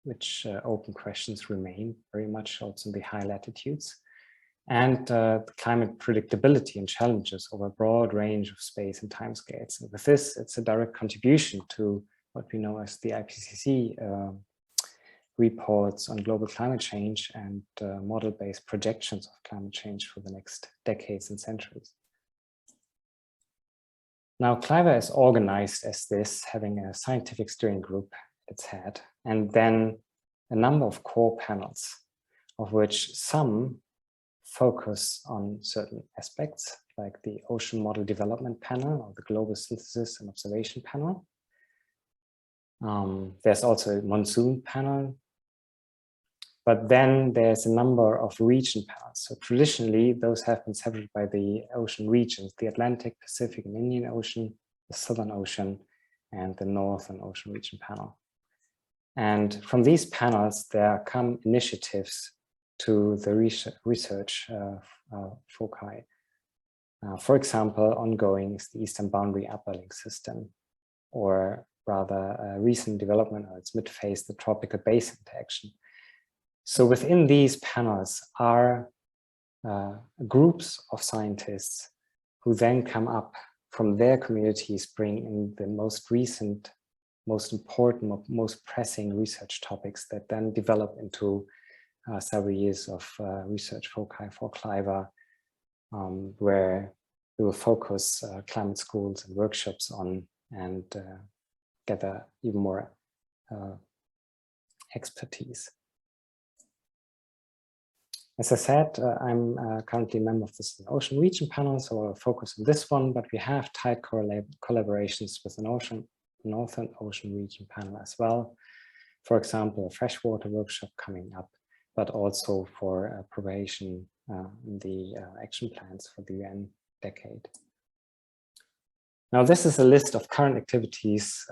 which open questions remain very much also in the high latitudes, and the climate predictability and challenges over a broad range of space and timescales. And with this, it's a direct contribution to what we know as the IPCC reports on global climate change and model-based projections of climate change for the next decades and centuries. Now, CLIVAR is organized as this, having a scientific steering group at its head, and then a number of core panels, of which some focus on certain aspects, like the Ocean Model Development Panel or the Global Synthesis and Observation Panel. There's also a Monsoon Panel, but then there's a number of region panels. So traditionally, those have been separated by the ocean regions, the Atlantic, Pacific, and Indian Ocean, the Southern Ocean, and the Northern Ocean Region Panel. And from these panels, there come initiatives to the research foci. For example, ongoing is the Eastern Boundary Upper-Link System, or rather a recent development, or its mid-phase, the Tropical Basin Interaction. So within these panels are groups of scientists who then come up from their communities, bring in the most recent, most important, most pressing research topics that then develop into several years of research foci for CLIVAR, where we will focus climate schools and workshops on and gather even more expertise. As I said, I'm currently a member of the Ocean Region Panel, so I'll focus on this one, but we have tight collaborations with the Northern Ocean Region Panel as well. For example, a freshwater workshop coming up, but also for preparation in the action plans for the UN decade. Now, this is a list of current activities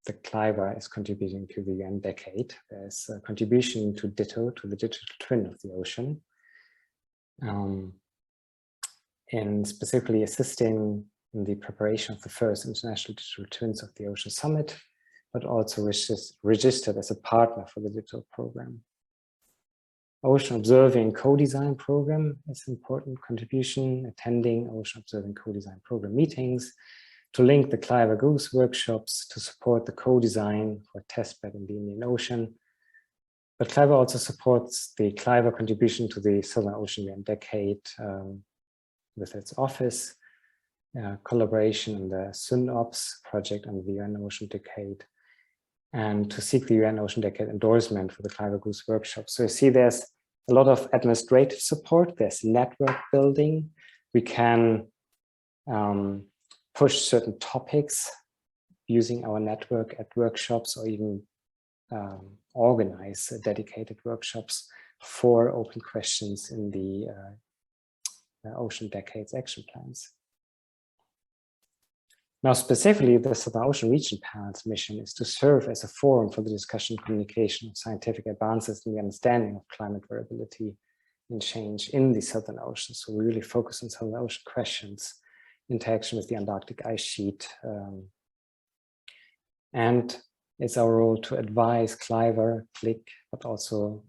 the CLIVAR is contributing to the UN decade. There's a contribution to DITTO, to the digital twin of the ocean, and specifically assisting in the preparation of the first International Digital Twins of the Ocean Summit, but also registered as a partner for the digital program. Ocean Observing Co-Design Program is an important contribution, attending Ocean Observing Co-Design Program meetings, to link the CLIVAR Goose workshops, to support the co-design for testbed in the Indian Ocean. But CLIVAR also supports the CLIVAR contribution to the Southern Ocean UN decade with its office, collaboration in the SUNOPS project under the UN Ocean Decade, and to seek the UN Ocean Decade endorsement for the CLIVAR Goose workshop. So you see there's a lot of administrative support, there's network building. We can push certain topics using our network at workshops, or even organize dedicated workshops for open questions in the Ocean Decades action plans. Now, specifically, the Southern Ocean Region Panel's mission is to serve as a forum for the discussion and communication of scientific advances in the understanding of climate variability and change in the Southern Ocean. So we really focus on Southern Ocean questions, interaction with the Antarctic ice sheet, and it's our role to advise CLIVAR, CLIC, but also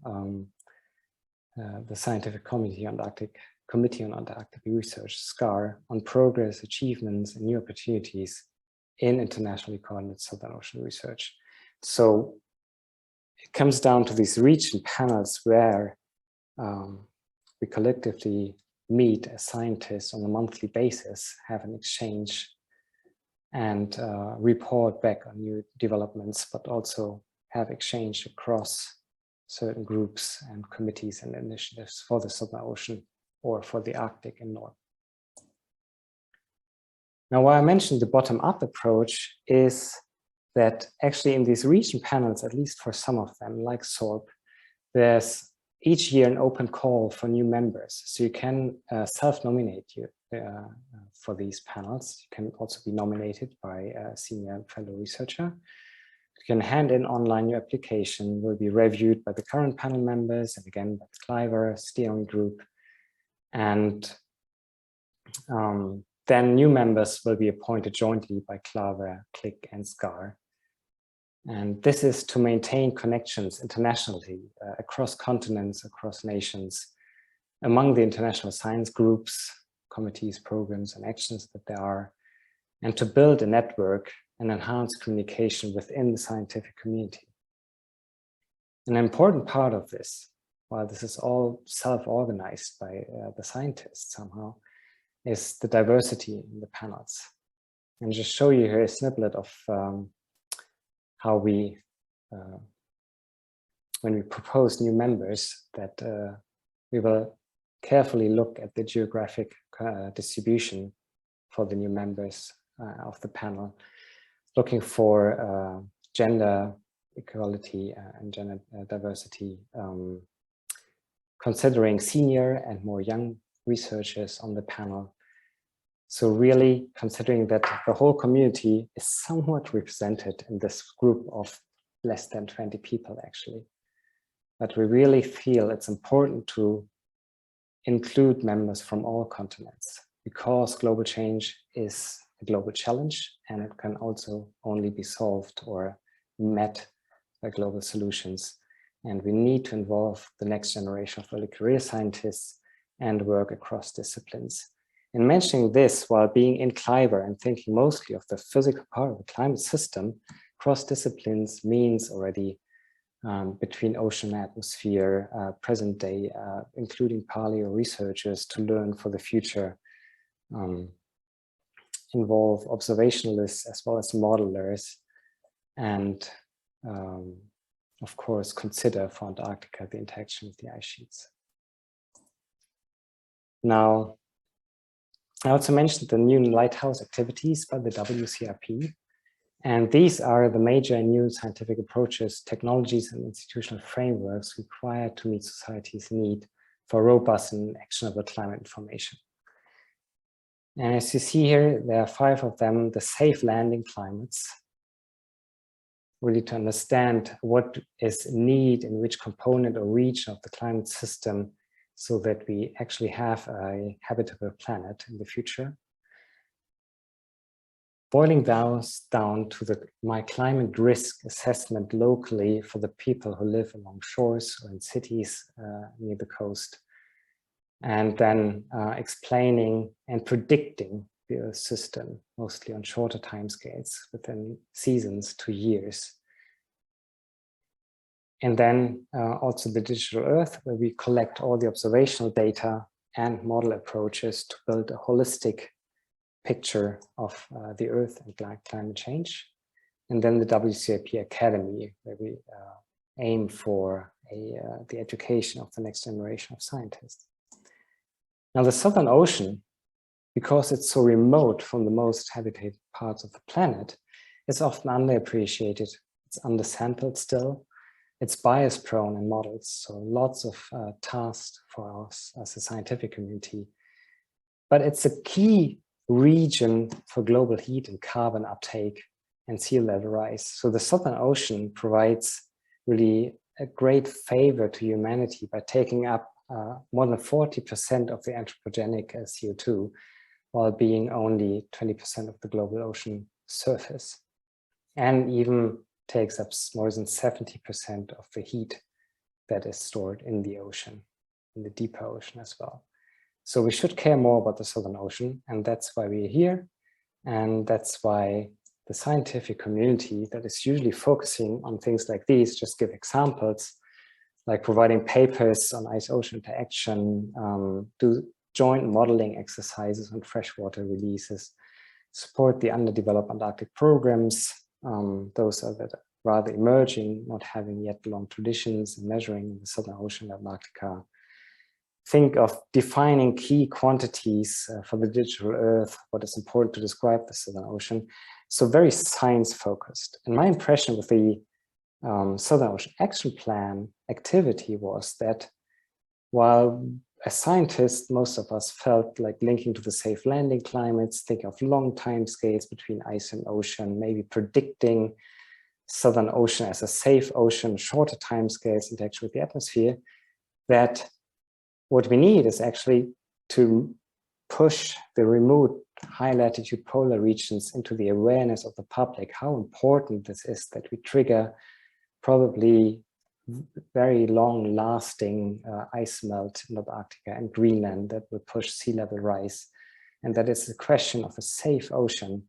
the Scientific Committee on Antarctic Research, SCOR, on progress, achievements, and new opportunities in internationally coordinated Southern Ocean research. So it comes down to these region panels where we collectively meet as scientists on a monthly basis, have an exchange, and report back on new developments, but also have exchange across certain groups and committees and initiatives for the Southern Ocean or for the Arctic and North. Now, why I mentioned the bottom-up approach is that actually in these region panels, at least for some of them, like SORP, there's each year an open call for new members. So you can self-nominate for these panels. You can also be nominated by a senior fellow researcher. You can hand in online your application, will be reviewed by the current panel members and again by the CLIVAR steering group. And then new members will be appointed jointly by CLIVAR, CLIC, and SCOR. And this is to maintain connections internationally, across continents, across nations, among the international science groups, committees, programs, and actions that there are, and to build a network and enhance communication within the scientific community. An important part of this, while this is all self-organized by the scientists somehow, is the diversity in the panels. And just show you here a snippet of how we, when we propose new members, that we will carefully look at the geographic distribution for the new members of the panel, looking for gender equality and gender diversity, considering senior and more young researchers on the panel. So really considering that the whole community is somewhat represented in this group of less than 20 people actually. But we really feel it's important to include members from all continents because global change is a global challenge and it can also only be solved or met by global solutions. And we need to involve the next generation of early career scientists and work across disciplines. In mentioning this while being in CLIVAR and thinking mostly of the physical part of the climate system, cross disciplines means already between ocean and atmosphere, present day, including paleo researchers to learn for the future, involve observationalists as well as modelers, and of course consider for Antarctica the interaction with the ice sheets. Now, I also mentioned the new lighthouse activities by the WCRP. And these are the major new scientific approaches, technologies, and institutional frameworks required to meet society's need for robust and actionable climate information. And as you see here, there are 5 of them, the safe landing climates, really to understand what is need in which component or region of the climate system so that we actually have a habitable planet in the future. Boiling down to my climate risk assessment locally for the people who live along shores or in cities near the coast. And then explaining and predicting the Earth system, mostly on shorter timescales within seasons to years. And then also the digital Earth, where we collect all the observational data and model approaches to build a holistic picture of the Earth and climate change. And then the WCRP Academy, where we aim for the education of the next generation of scientists. Now the Southern Ocean, because it's so remote from the most habitated parts of the planet, is often underappreciated. It's undersampled still. It's bias prone in models, so lots of tasks for us as a scientific community. But it's a key region for global heat and carbon uptake and sea level rise. So the Southern Ocean provides really a great favor to humanity by taking up more than 40% of the anthropogenic CO2, while being only 20% of the global ocean surface, and even takes up more than 70% of the heat that is stored in the ocean, in the deeper ocean as well. So we should care more about the Southern Ocean, and that's why we're here. And that's why the scientific community that is usually focusing on things like these, just give examples, like providing papers on ice-ocean interaction, do joint modeling exercises on freshwater releases, support the underdeveloped Antarctic programs. Those are that rather emerging, not having yet long traditions in measuring the Southern Ocean and Antarctica. Think of defining key quantities for the digital Earth, what is important to describe the Southern Ocean. So very science focused. And my impression with the Southern Ocean Action Plan activity was that while as scientists, most of us felt like linking to the safe landing climates, think of long time scales between ice and ocean, maybe predicting Southern Ocean as a safe ocean, shorter time scales, interaction with the atmosphere, that what we need is actually to push the remote high latitude polar regions into the awareness of the public, how important this is, that we trigger probably very long lasting ice melt in Antarctica and Greenland that will push sea level rise. And that is a question of a safe ocean,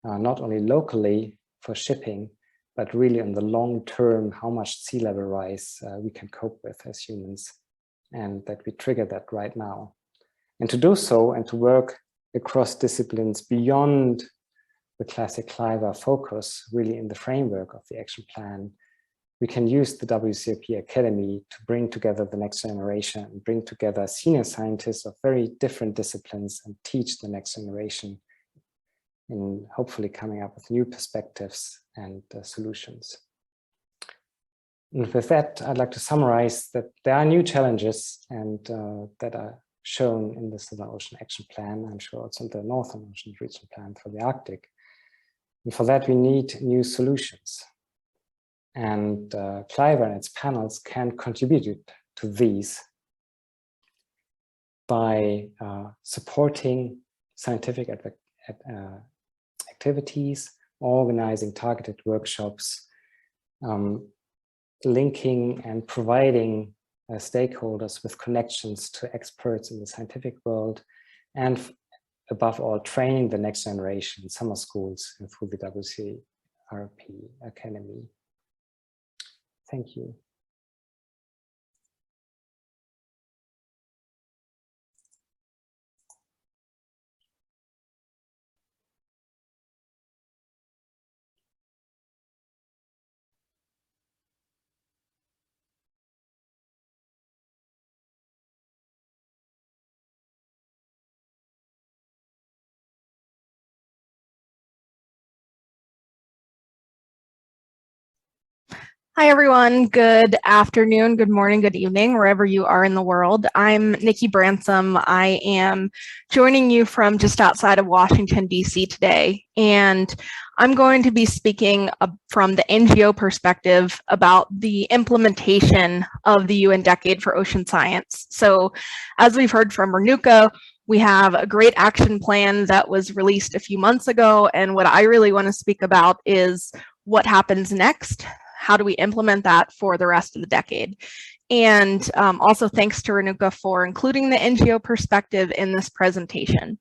not only locally for shipping, but really in the long term, how much sea level rise we can cope with as humans, and that we trigger that right now. And to do so and to work across disciplines beyond the classic CLIVAR focus, really in the framework of the action plan, we can use the WCRP Academy to bring together the next generation and bring together senior scientists of very different disciplines and teach the next generation in hopefully coming up with new perspectives and solutions. And with that, I'd like to summarize that there are new challenges and that are shown in the Southern Ocean Action Plan. I'm sure it's in the Northern Ocean Region Plan for the Arctic. And for that, we need new solutions. And CLIVAR and its panels can contribute to these by supporting scientific activities, organizing targeted workshops, linking and providing stakeholders with connections to experts in the scientific world, and above all, training the next generation in summer schools and through the WCRP Academy. Thank you. Hi, everyone. Good afternoon, good morning, good evening, wherever you are in the world. I'm Nikki Bransom. I am joining you from just outside of Washington, D.C. today, and I'm going to be speaking from the NGO perspective about the implementation of the UN Decade for Ocean Science. So, as we've heard from Ranuka, we have a great action plan that was released a few months ago, and what I really want to speak about is what happens next. How do we implement that for the rest of the decade? And also thanks to Ranuka for including the NGO perspective in this presentation.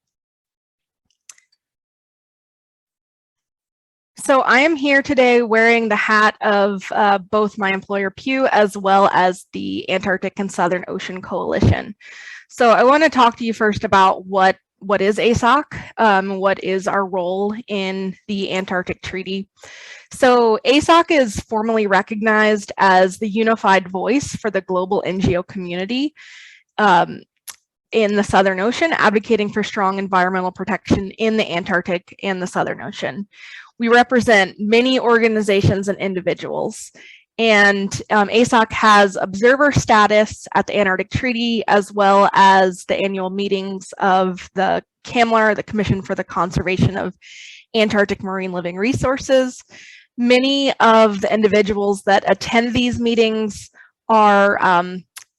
So I am here today wearing the hat of both my employer Pew as well as the Antarctic and Southern Ocean Coalition. So I want to talk to you first about what is ASOC, what is our role in the Antarctic Treaty. So ASOC is formally recognized as the unified voice for the global NGO community in the Southern Ocean, advocating for strong environmental protection in the Antarctic and the Southern Ocean. We represent many organizations and individuals, and ASOC has observer status at the Antarctic Treaty, as well as the annual meetings of the CAMLR, the Commission for the Conservation of Antarctic Marine Living Resources. Many of the individuals that attend these meetings are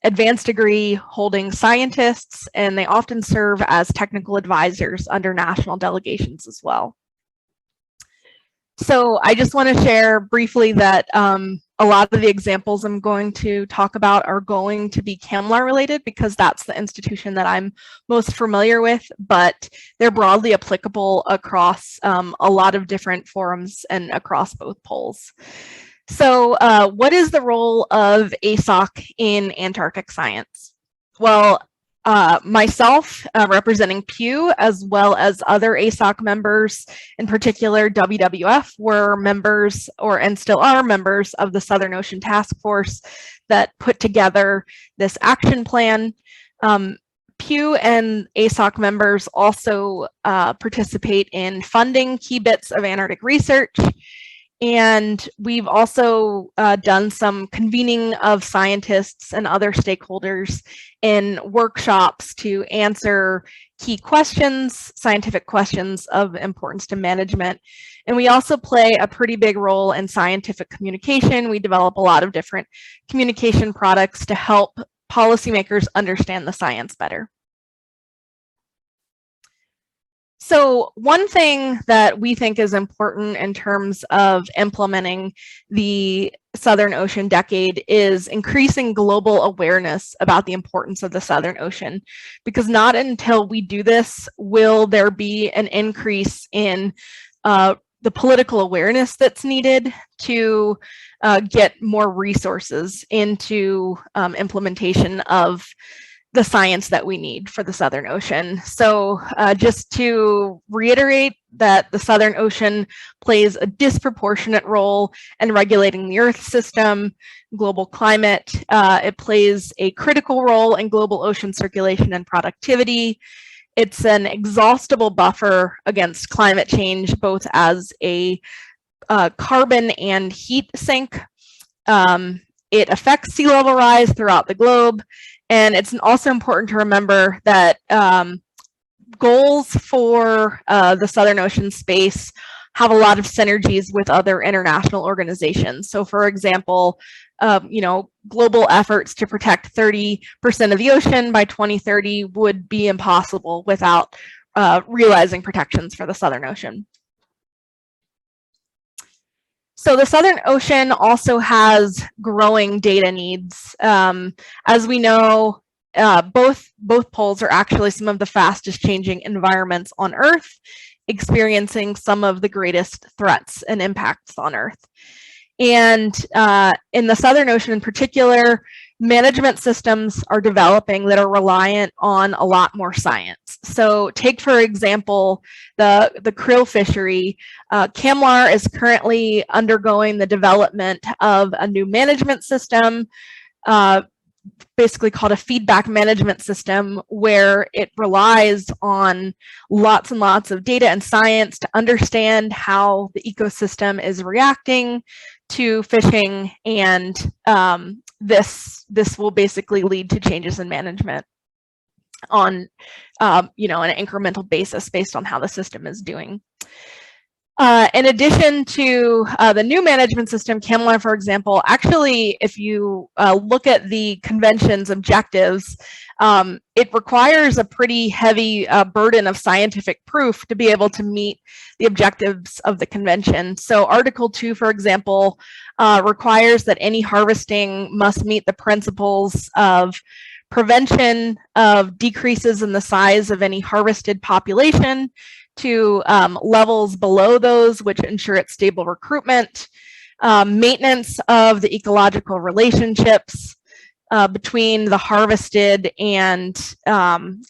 advanced degree holding scientists, and they often serve as technical advisors under national delegations as well. So I just want to share briefly that a lot of the examples I'm going to talk about are going to be CAMLR related because that's the institution that I'm most familiar with, but they're broadly applicable across a lot of different forums and across both poles. So what is the role of ASOC in Antarctic science? Well, myself representing Pew, as well as other ASOC members, in particular WWF, were members and still are members of the Southern Ocean Task Force that put together this action plan. Pew and ASOC members also participate in funding key bits of Antarctic research, And we've also done some convening of scientists and other stakeholders in workshops to answer key questions, scientific questions of importance to management. And we also play a pretty big role in scientific communication. We develop a lot of different communication products to help policymakers understand the science better. So one thing that we think is important in terms of implementing the Southern Ocean Decade is increasing global awareness about the importance of the Southern Ocean, because not until we do this will there be an increase in the political awareness that's needed to get more resources into implementation of the science that we need for the Southern Ocean. So just to reiterate that the Southern Ocean plays a disproportionate role in regulating the Earth system, global climate. It plays a critical role in global ocean circulation and productivity. It's an exhaustible buffer against climate change, both as a carbon and heat sink. It affects sea level rise throughout the globe. And it's also important to remember that goals for the Southern Ocean space have a lot of synergies with other international organizations. So for example, global efforts to protect 30% of the ocean by 2030 would be impossible without realizing protections for the Southern Ocean. So the Southern Ocean also has growing data needs. As we know, both poles are actually some of the fastest changing environments on Earth, experiencing some of the greatest threats and impacts on Earth. And in the Southern Ocean in particular, management systems are developing that are reliant on a lot more science. So take, for example, the krill fishery. CLIVAR is currently undergoing the development of a new management system, basically called a feedback management system, where it relies on lots and lots of data and science to understand how the ecosystem is reacting to fishing, and this will basically lead to changes in management on an incremental basis based on how the system is doing. In addition to the new management system, CLIVAR, for example, actually, if you look at the convention's objectives, it requires a pretty heavy burden of scientific proof to be able to meet the objectives of the convention. So Article 2, for example, requires that any harvesting must meet the principles of prevention of decreases in the size of any harvested population to levels below those which ensure its stable recruitment, maintenance of the ecological relationships between the harvested and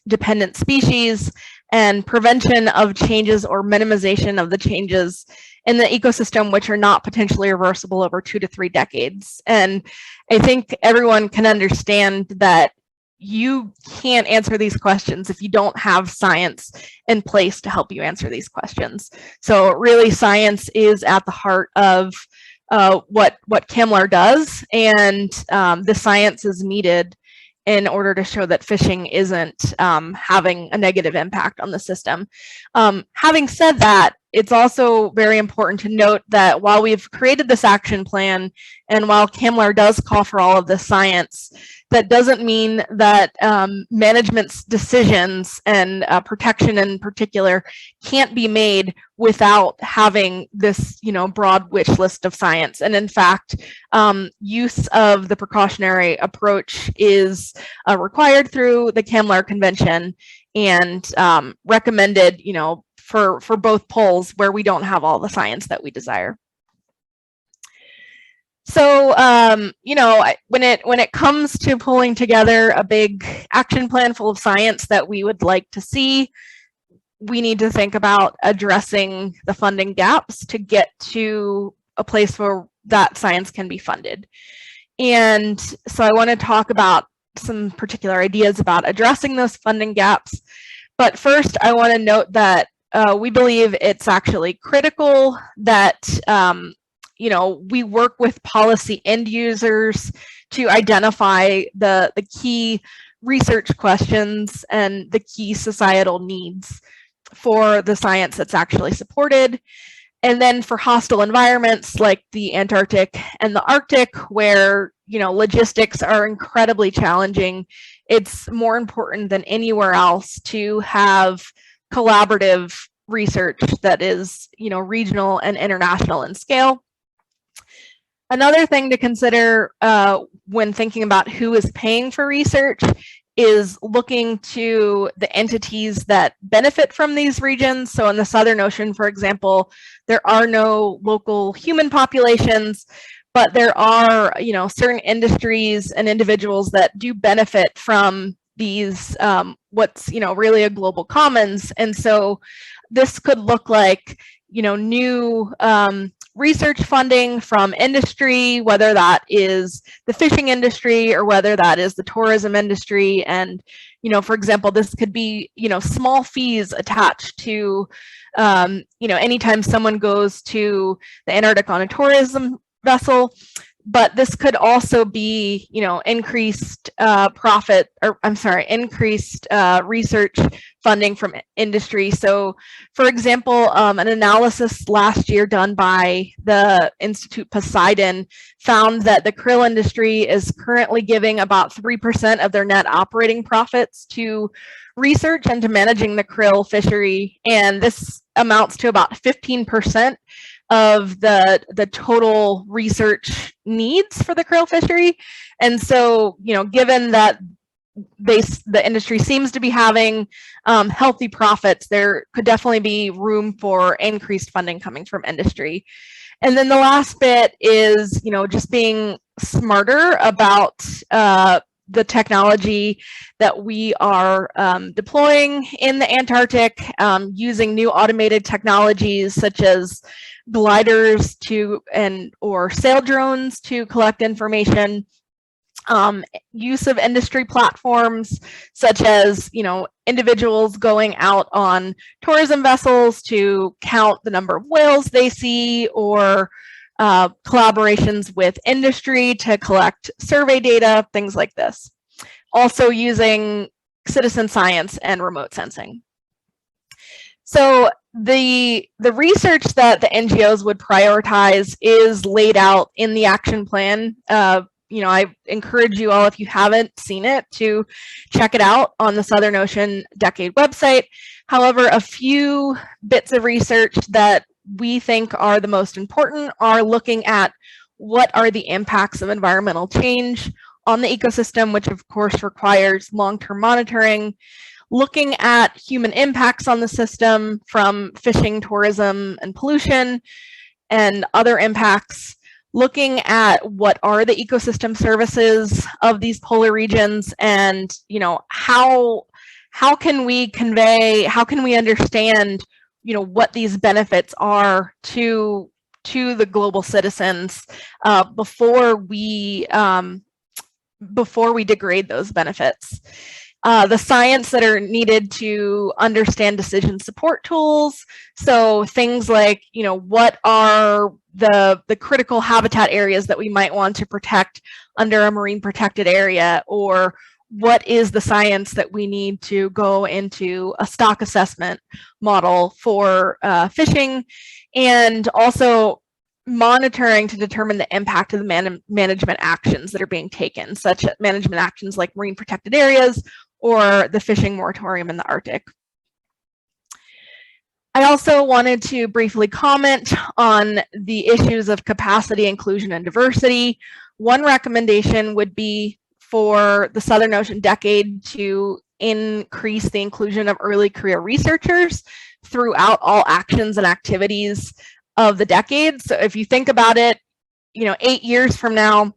dependent species, and prevention of changes or minimization of the changes in the ecosystem which are not potentially reversible over 2 to 3 decades. And I think everyone can understand that you can't answer these questions if you don't have science in place to help you answer these questions. So really, science is at the heart of what CLIVAR does, and the science is needed in order to show that fishing isn't having a negative impact on the system. Having said that, it's also very important to note that while we've created this action plan, and while CLIVAR does call for all of this science, that doesn't mean that management's decisions and protection in particular can't be made without having this, broad wish list of science. And in fact, use of the precautionary approach is required through the CLIVAR Convention, and recommended, for both poles where we don't have all the science that we desire. So, when it comes to pulling together a big action plan full of science that we would like to see, we need to think about addressing the funding gaps to get to a place where that science can be funded. And so I want to talk about some particular ideas about addressing those funding gaps. But first, I want to note that we believe it's actually critical that we work with policy end users to identify the key research questions and the key societal needs for the science that's actually supported. And then for hostile environments like the Antarctic and the Arctic, where logistics are incredibly challenging, it's more important than anywhere else to have collaborative research that is regional and international in scale. Another thing to consider when thinking about who is paying for research is looking to the entities that benefit from these regions. So in the Southern Ocean, for example, there are no local human populations, but there are certain industries and individuals that do benefit from these what's really a global commons. And so this could look like new research funding from industry, whether that is the fishing industry or whether that is the tourism industry. And, for example, this could be, small fees attached to, anytime someone goes to the Antarctic on a tourism vessel. But this could also be, increased increased research funding from industry. So, for example, an analysis last year done by the Institute Poseidon found that the krill industry is currently giving about 3% of their net operating profits to research and to managing the krill fishery. And this amounts to about 15% of the total research needs for the krill fishery. And so, given that the industry seems to be having healthy profits, there could definitely be room for increased funding coming from industry. And then the last bit is, just being smarter about the technology that we are deploying in the Antarctic, using new automated technologies such as gliders or sail drones to collect information, use of industry platforms such as individuals going out on tourism vessels to count the number of whales they see, or collaborations with industry to collect survey data, things like this. Also using citizen science and remote sensing. So the research that the NGOs would prioritize is laid out in the action plan. I encourage you all, if you haven't seen it, to check it out on the Southern Ocean Decade website. However, a few bits of research that we think are the most important are looking at what are the impacts of environmental change on the ecosystem, which of course requires long-term monitoring, looking at human impacts on the system from fishing, tourism, and pollution, and other impacts, looking at what are the ecosystem services of these polar regions, and how can we convey, how can we understand what these benefits are to the global citizens before we degrade those benefits. The science that are needed to understand decision support tools. So things like, what are the critical habitat areas that we might want to protect under a marine protected area, or what is the science that we need to go into a stock assessment model for fishing, and also monitoring to determine the impact of the management actions that are being taken, such as management actions like marine protected areas or the fishing moratorium in the Arctic. I also wanted to briefly comment on the issues of capacity, inclusion, and diversity. One recommendation would be for the Southern Ocean Decade to increase the inclusion of early career researchers throughout all actions and activities of the decade. So if you think about it, 8 years from now,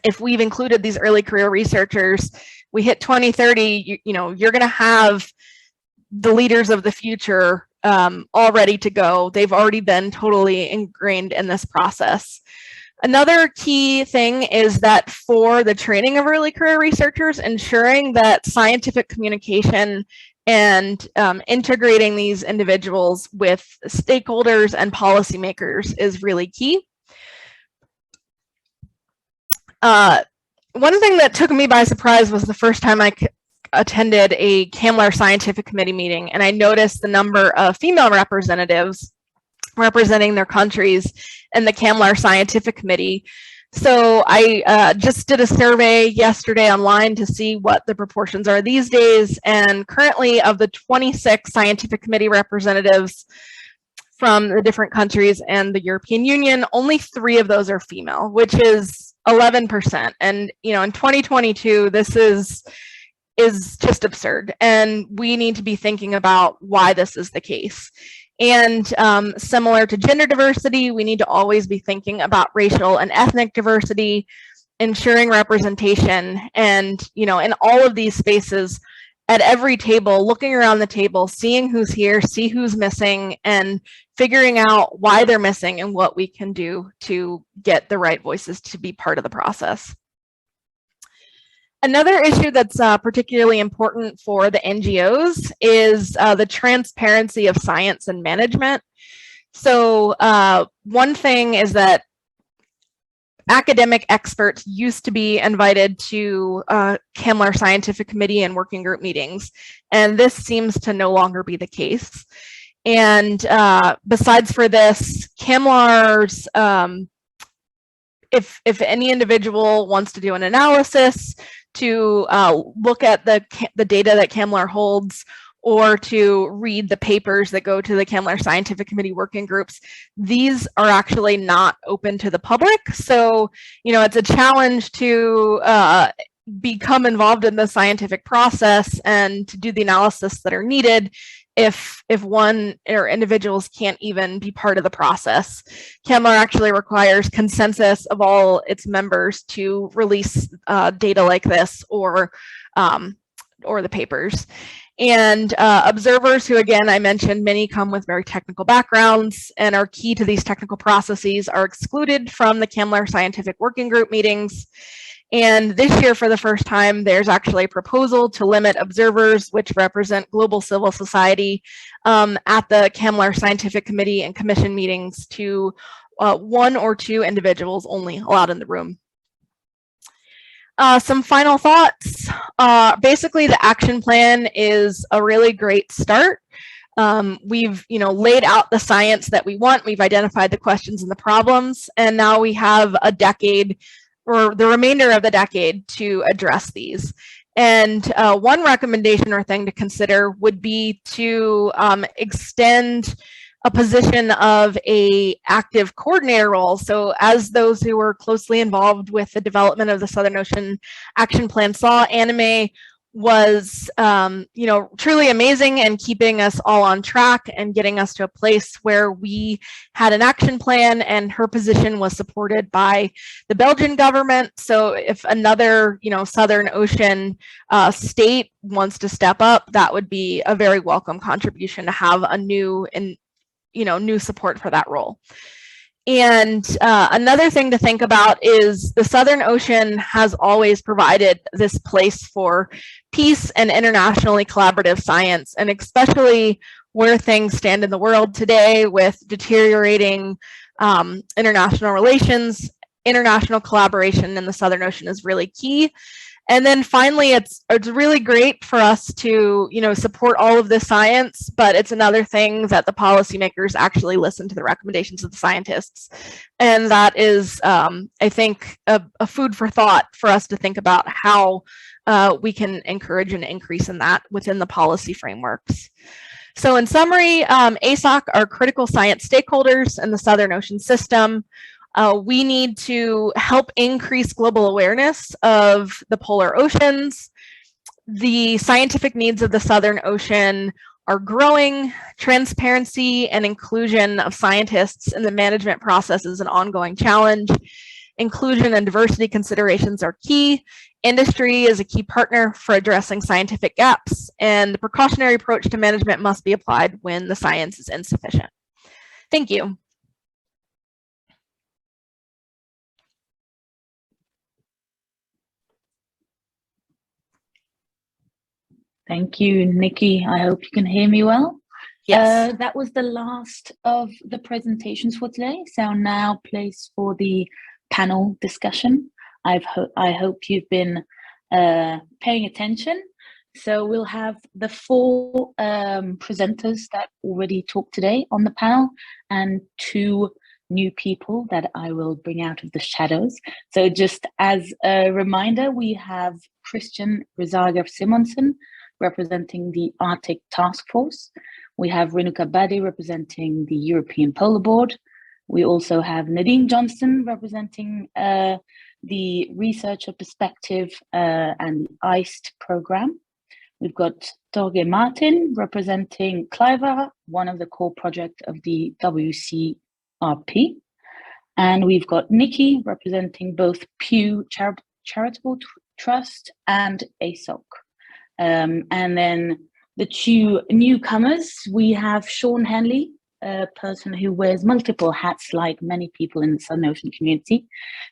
if we've included these early career researchers, we hit 2030, you're going to have the leaders of the future all ready to go. They've already been totally ingrained in this process. Another key thing is that for the training of early career researchers, ensuring that scientific communication and integrating these individuals with stakeholders and policymakers is really key. One thing that took me by surprise was the first time I attended a CLIVAR Scientific Committee meeting, and I noticed the number of female representatives representing their countries in the CLIVAR Scientific Committee. So I just did a survey yesterday online to see what the proportions are these days, and currently of the 26 Scientific Committee representatives from the different countries and the European Union, only 3 of those are female, which is 11%. And in 2022, this is just absurd, and we need to be thinking about why this is the case. And similar to gender diversity, we need to always be thinking about racial and ethnic diversity, ensuring representation, and in all of these spaces, at every table, looking around the table, seeing who's here, see who's missing, and figuring out why they're missing and what we can do to get the right voices to be part of the process. Another issue that's particularly important for the NGOs is the transparency of science and management. So one thing is that academic experts used to be invited to CLIVAR Scientific Committee and working group meetings, and this seems to no longer be the case. And besides for this, CLIVAR's, if any individual wants to do an analysis, to look at the data that CLIVAR holds, or to read the papers that go to the CLIVAR Scientific Committee working groups, these are actually not open to the public. So, it's a challenge to become involved in the scientific process and to do the analysis that are needed if one or individuals can't even be part of the process. CLIVAR actually requires consensus of all its members to release data like this or the papers. And observers who, again, I mentioned, many come with very technical backgrounds and are key to these technical processes, are excluded from the CLIVAR Scientific Working Group meetings. And this year, for the first time, there's actually a proposal to limit observers, which represent global civil society, at the CLIVAR Scientific Committee and Commission meetings to 1 or 2 individuals only allowed in the room. Some final thoughts. Basically, the action plan is a really great start. We've laid out the science that we want. We've identified the questions and the problems, and now we have a decade, or the remainder of the decade, to address these. And one recommendation or thing to consider would be to extend a position of a active coordinator role. So as those who were closely involved with the development of the Southern Ocean Action Plan saw, Anime was truly amazing in keeping us all on track and getting us to a place where we had an action plan, and her position was supported by the Belgian government. So if another Southern Ocean state wants to step up, that would be a very welcome contribution to have a new support for that role. And another thing to think about is the Southern Ocean has always provided this place for peace and internationally collaborative science, and especially where things stand in the world today with deteriorating international relations, international collaboration in the Southern Ocean is really key. And then finally, it's really great for us to, support all of this science, but it's another thing that the policymakers actually listen to the recommendations of the scientists. And that is, I think, a food for thought for us to think about how we can encourage an increase in that within the policy frameworks. So in summary, ASOC are critical science stakeholders in the Southern Ocean system. We need to help increase global awareness of the polar oceans. The scientific needs of the Southern Ocean are growing. Transparency and inclusion of scientists in the management process is an ongoing challenge. Inclusion and diversity considerations are key. Industry is a key partner for addressing scientific gaps, and the precautionary approach to management must be applied when the science is insufficient. Thank you. Thank you, Nikki. I hope you can hear me well. Yes. That was the last of the presentations for today. So now place for the panel discussion. I hope you've been paying attention. So we'll have the 4 presenters that already talked today on the panel, and 2 new people that I will bring out of the shadows. So just as a reminder, we have Christian Rizager Simonsen representing the Arctic Task Force. We have Renuka Badi representing the European Polar Board. We also have Nadine Johnston representing the Researcher Perspective and the ICED program. We've got Torge Martin representing CLIVAR, one of the core projects of the WCRP. And we've got Nikki representing both Pew Charitable Trust and ASOC. And then the 2 newcomers, we have Sean Henley, a person who wears multiple hats like many people in the Southern Ocean community.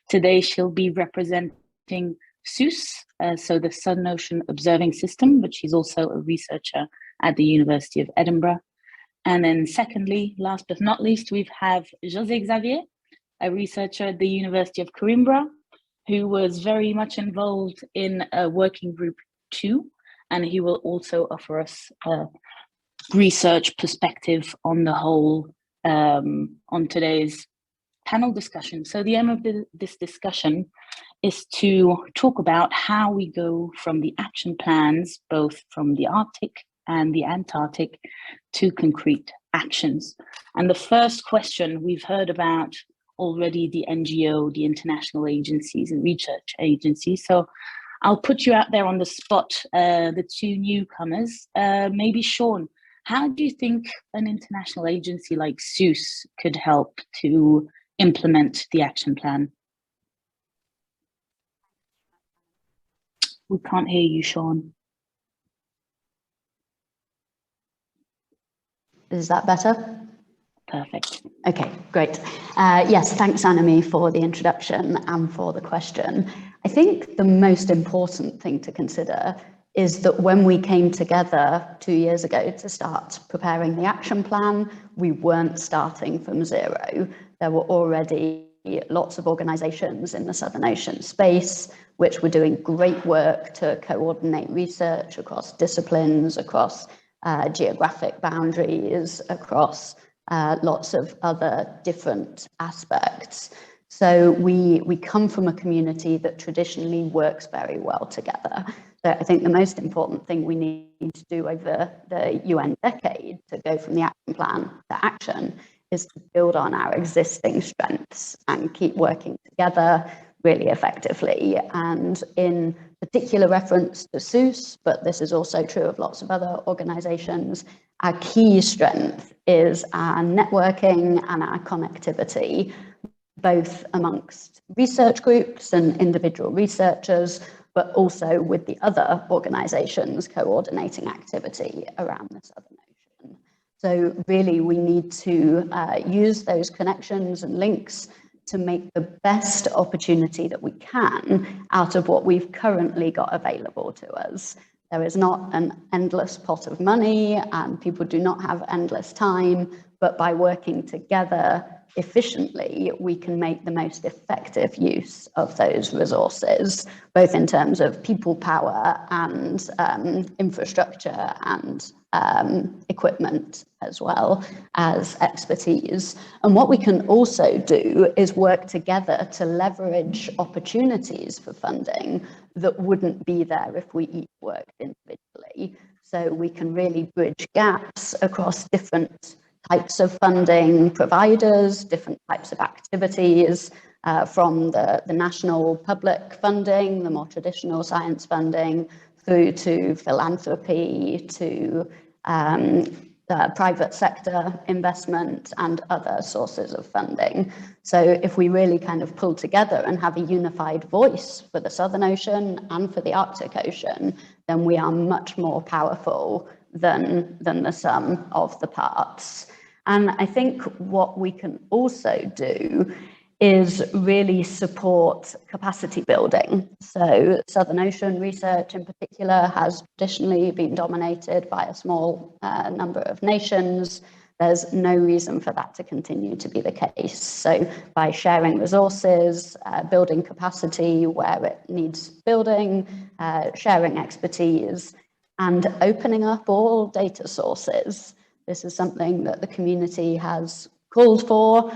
Today she'll be representing SOOS, so the Southern Ocean Observing System, but she's also a researcher at the University of Edinburgh. And then secondly, last but not least, we have José Xavier, a researcher at the University of Coimbra, who was very much involved in Working Group 2, and he will also offer us a research perspective on the whole, on today's panel discussion. So the aim of this discussion is to talk about how we go from the action plans, both from the Arctic and the Antarctic, to concrete actions. And the first question we've heard about already, the NGO, the international agencies and research agencies. So I'll put you out there on the spot, the 2 newcomers. Maybe Sean, how do you think an international agency like SOOS could help to implement the action plan? We can't hear you, Sean. Is that better? Perfect. Okay, great. Yes, thanks, Anami, for the introduction and for the question. I think the most important thing to consider is that when we came together 2 years ago to start preparing the action plan, we weren't starting from zero. There were already lots of organizations in the Southern Ocean space which were doing great work to coordinate research across disciplines, across geographic boundaries, across lots of other different aspects. So we come from a community that traditionally works very well together. So I think the most important thing we need to do over the UN decade to go from the action plan to action is to build on our existing strengths and keep working together really effectively. And in particular reference to SOOS, but this is also true of lots of other organizations, our key strength is our networking and our connectivity, both amongst research groups and individual researchers, but also with the other organizations coordinating activity around the Southern Ocean. So really we need to use those connections and links to make the best opportunity that we can out of what we've currently got available to us. There is not an endless pot of money and people do not have endless time, but by working together efficiently, we can make the most effective use of those resources, both in terms of people power and infrastructure and equipment, as well as expertise. And what we can also do is work together to leverage opportunities for funding that wouldn't be there if we each worked individually. So we can really bridge gaps across different types of funding providers, different types of activities, from the national public funding, the more traditional science funding, through to philanthropy, to private sector investment and other sources of funding. So if we really kind of pull together and have a unified voice for the Southern Ocean and for the Arctic Ocean, then we are much more powerful than the sum of the parts. And I think what we can also do is really support capacity building. So Southern Ocean research in particular has traditionally been dominated by a small number of nations. there's no reason for that to continue to be the case. So by sharing resources, building capacity where it needs building, sharing expertise, and opening up all data sources. This is something that the community has called for,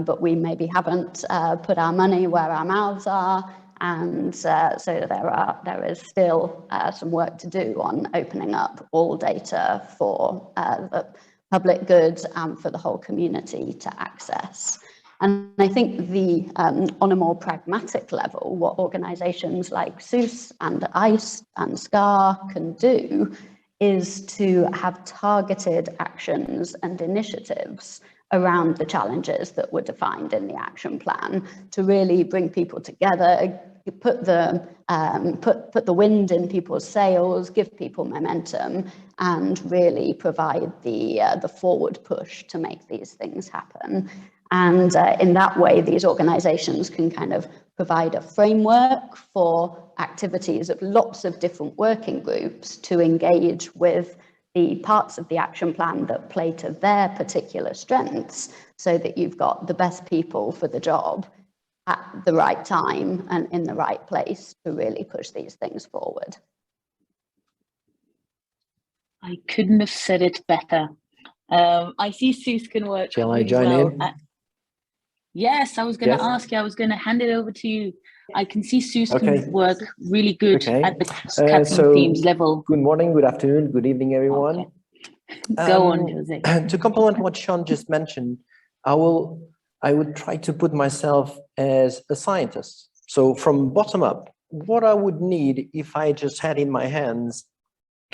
but we maybe haven't put our money where our mouths are. And so there is still some work to do on opening up all data for the public good and for the whole community to access. And I think on a more pragmatic level, what organizations like SOOS and ICE and SCOR can do is to have targeted actions and initiatives around the challenges that were defined in the action plan to really bring people together, put the wind in people's sails, give people momentum, and really provide the forward push to make these things happen. And in that way, these organizations can kind of provide a framework for activities of lots of different working groups to engage with the parts of the action plan that play to their particular strengths, so that you've got the best people for the job at the right time and in the right place to really push these things forward. I couldn't have said it better. I see SOOS can work. Shall I join in? Yes, I was going to ask you. I was going to hand it over to you. I can see SOOS can work really good at the capital themes level. Good morning, good afternoon, good evening, everyone. Okay. Go on, Jose. To complement what Sean just mentioned, I would try to put myself as a scientist. So from bottom up, what I would need if I just had in my hands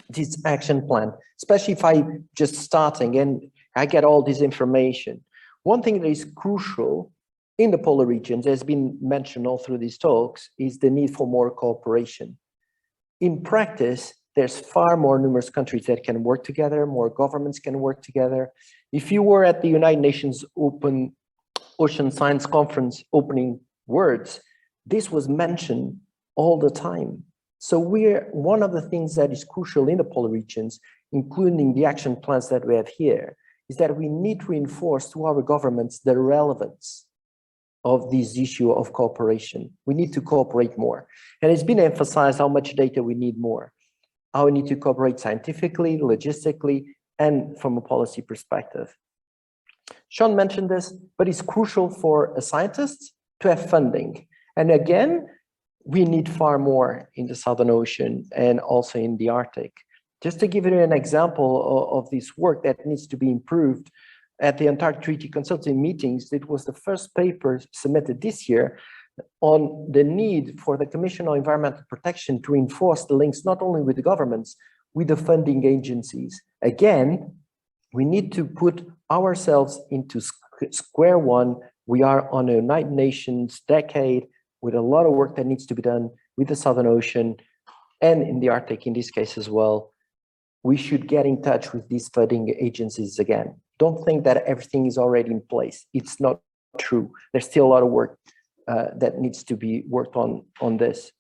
this action plan, especially if I'm just starting and I get all this information. One thing that is crucial in the polar regions, has been mentioned all through these talks, is the need for more cooperation. In practice, there's far more numerous countries that can work together, more governments can work together. If you were at the United Nations Open Ocean Science Conference opening words, this was mentioned all the time. So one of the things that is crucial in the polar regions, including the action plans that we have here, is that we need to reinforce to our governments the relevance of this issue of cooperation. We need to cooperate more. And it's been emphasized how much data we need more, how we need to cooperate scientifically, logistically, and from a policy perspective. Sean mentioned this, but it's crucial for a scientist to have funding. And again, we need far more in the Southern Ocean and also in the Arctic. Just to give you an example of this work that needs to be improved, at the Antarctic Treaty Consulting meetings, it was the first paper submitted this year on the need for the Commission on Environmental Protection to reinforce the links not only with the governments, with the funding agencies. Again, we need to put ourselves into square one. We are on a United Nations decade with a lot of work that needs to be done with the Southern Ocean and in the Arctic in this case as well. We should get in touch with these funding agencies again. Don't think that everything is already in place. It's not true. There's still a lot of work that needs to be worked on this.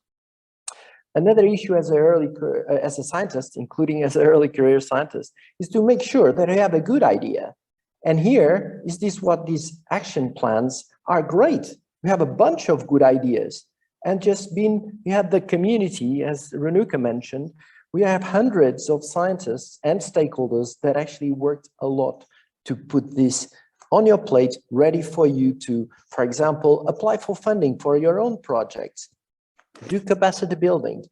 Another issue as a scientist, including as an early career scientist, is to make sure that I have a good idea. And here is this what these action plans are great. We have a bunch of good ideas, and we have the community, as Renuka mentioned. We have hundreds of scientists and stakeholders that actually worked a lot to put this on your plate, ready for you to, for example, apply for funding for your own projects, do capacity building,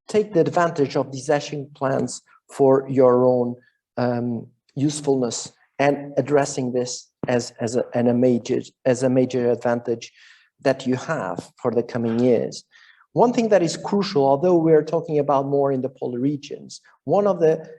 take the advantage of these action plans for your own usefulness, and addressing this as a major advantage that you have for the coming years. One thing that is crucial, although we're talking about more in the polar regions, one of the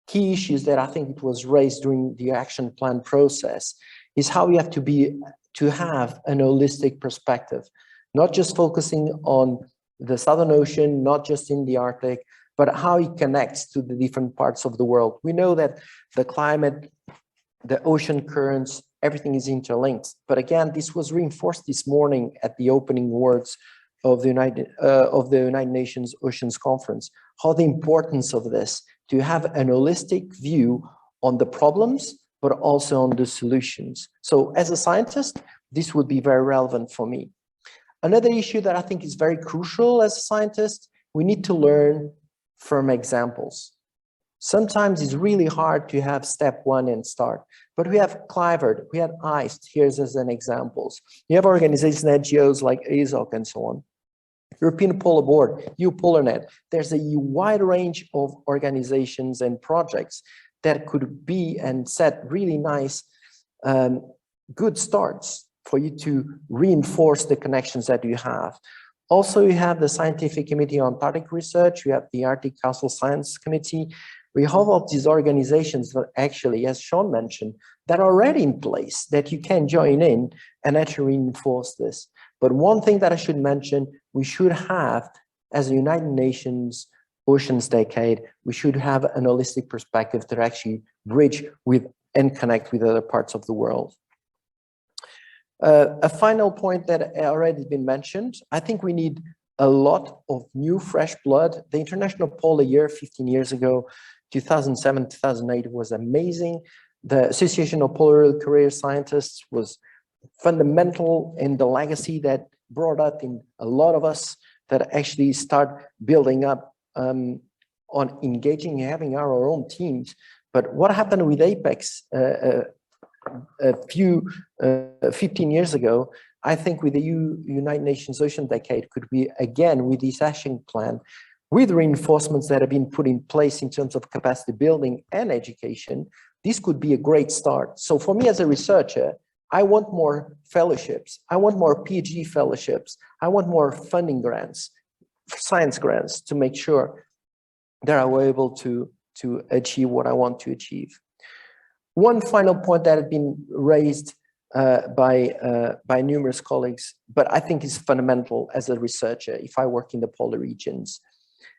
key issues that I think it was raised during the action plan process is how you have to have an holistic perspective, not just focusing on the Southern Ocean, not just in the Arctic, but how it connects to the different parts of the world. We know that the climate, the ocean currents, everything is interlinked. But again, this was reinforced this morning at the opening words of the United Nations Oceans Conference, how the importance of this, to have an holistic view on the problems, but also on the solutions. So as a scientist, this would be very relevant for me. Another issue that I think is very crucial as a scientist, we need to learn from examples. Sometimes it's really hard to have step one and start, but we have CLIVAR, we have ICE, here's as an examples. You have organizations, NGOs like ESOC and so on. European Polar Board, EUPolarNet. There's a wide range of organizations and projects that could be and set really nice, good starts for you to reinforce the connections that you have. Also, you have the Scientific Committee on Antarctic Research, you have the Arctic Council Science Committee. We have all these organizations that actually, as Sean mentioned, that are already in place that you can join in and actually reinforce this. But one thing that I should mention, we should have, as a United Nations Oceans Decade, we should have an holistic perspective to actually bridge with and connect with other parts of the world. A final point that already been mentioned, I think we need a lot of new fresh blood. The International Polar Year 15 years ago, 2007, 2008 was amazing. The Association of Polar Career Scientists was fundamental in the legacy that brought up in a lot of us that actually start building up on engaging, having our own teams. But what happened with Apex a few 15 years ago, I think with the United Nations Ocean Decade could be again with this action plan, with reinforcements that have been put in place in terms of capacity building and education, this could be a great start. So for me as a researcher, I want more fellowships. I want more PhD fellowships. I want more funding grants, science grants, to make sure that I will able to achieve what I want to achieve. One final point that had been raised by numerous colleagues, but I think is fundamental as a researcher if I work in the polar regions.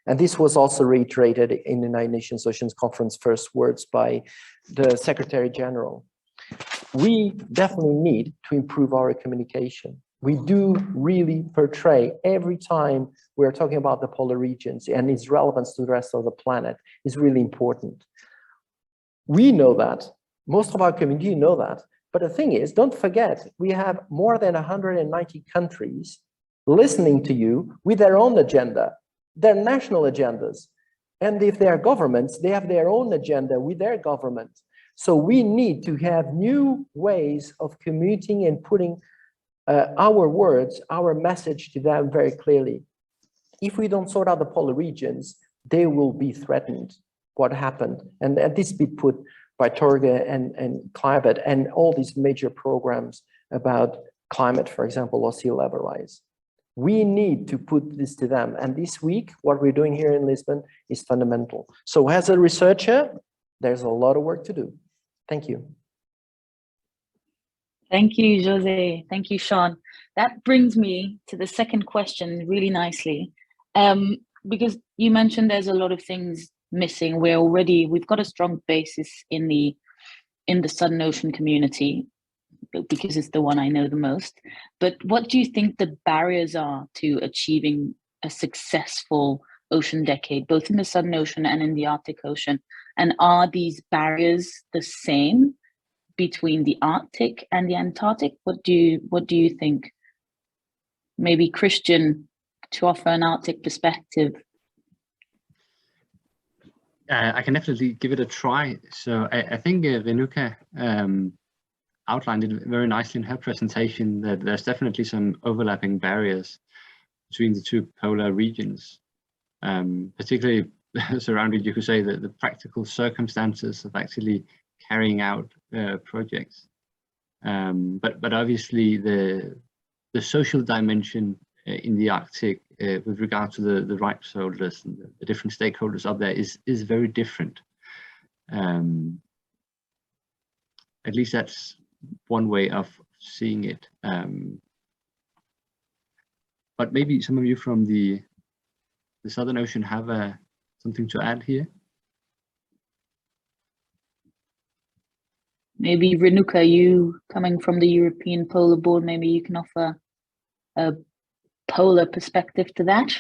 And this was also reiterated in the United Nations Oceans Conference first words by the Secretary General. We definitely need to improve our communication. We do really portray every time we're talking about the polar regions and its relevance to the rest of the planet is really important. We know that, most of our community know that, but the thing is, don't forget, we have more than 190 countries listening to you with their own agenda, their national agendas. And if they are governments, they have their own agenda with their government. So we need to have new ways of communicating and putting our words, our message to them very clearly. If we don't sort out the polar regions, they will be threatened. What happened? And this be put by Torge and CLIVAR and all these major programs about climate, for example, or sea level rise. We need to put this to them. And this week, what we're doing here in Lisbon is fundamental. So as a researcher, there's a lot of work to do. Thank you. Thank you, Jose. Thank you, Sean. That brings me to the second question really nicely. Because you mentioned there's a lot of things missing. We've got a strong basis in the Southern Ocean community because it's the one I know the most. But what do you think the barriers are to achieving a successful ocean decade, both in the Southern Ocean and in the Arctic Ocean? And are these barriers the same between the Arctic and the Antarctic? What do you think? Maybe Christian, to offer an Arctic perspective. I can definitely give it a try. So I think Renuka outlined it very nicely in her presentation that there's definitely some overlapping barriers between the two polar regions, particularly surrounding, you could say, the practical circumstances of actually carrying out projects. But obviously the social dimension in the Arctic with regard to the rights holders and the different stakeholders up there is very different. At least that's one way of seeing it. But maybe some of you from the Southern Ocean have something to add here. Maybe Renuka, you coming from the European Polar Board, maybe you can offer a polar perspective to that,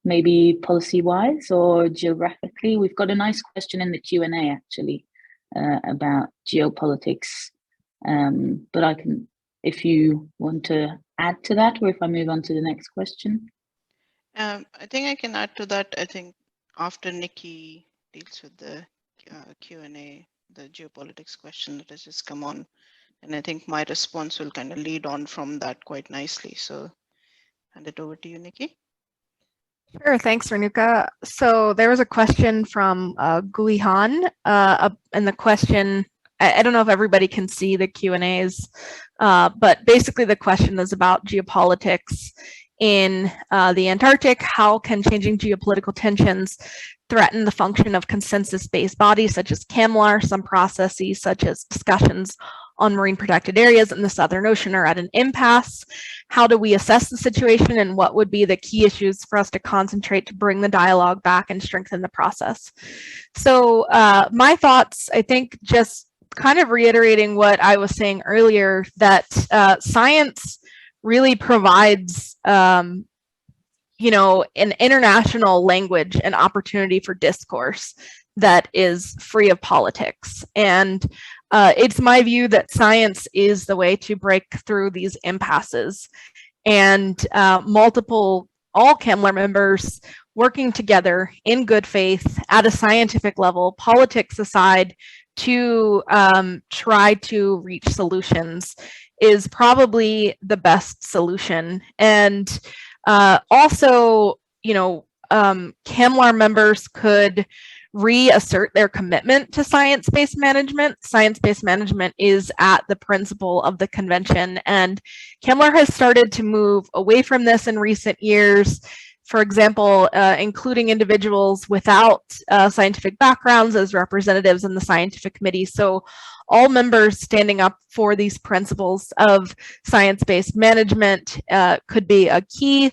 maybe policy-wise or geographically. We've got a nice question in the Q&A actually about geopolitics. But I can, if you want to add to that, or if I move on to the next question. I think I can add to that. I think after Nikki deals with the Q&A, the geopolitics question that has just come on, and I think my response will kind of lead on from that quite nicely. So hand it over to you, Nikki. Sure, thanks, Renuka. So there was a question from Gui Han, and the question, I don't know if everybody can see the Q&As, but basically the question is about geopolitics in the Antarctic. How can changing geopolitical tensions threaten the function of consensus-based bodies such as CLIVAR? Some processes such as discussions on marine protected areas in the Southern Ocean are at an impasse. How do we assess the situation, and what would be the key issues for us to concentrate to bring the dialogue back and strengthen the process? So my thoughts, I think, just kind of reiterating what I was saying earlier, that science really provides you know, an international language and opportunity for discourse that is free of politics. And it's my view that science is the way to break through these impasses. And all CLIVAR members working together in good faith at a scientific level, politics aside, to try to reach solutions is probably the best solution. And also, you know, CLIVAR members could reassert their commitment to science-based management. Science-based management is at the principle of the convention, and CLIVAR has started to move away from this in recent years. For example, including individuals without scientific backgrounds as representatives in the scientific committee. So all members standing up for these principles of science-based management could be a key.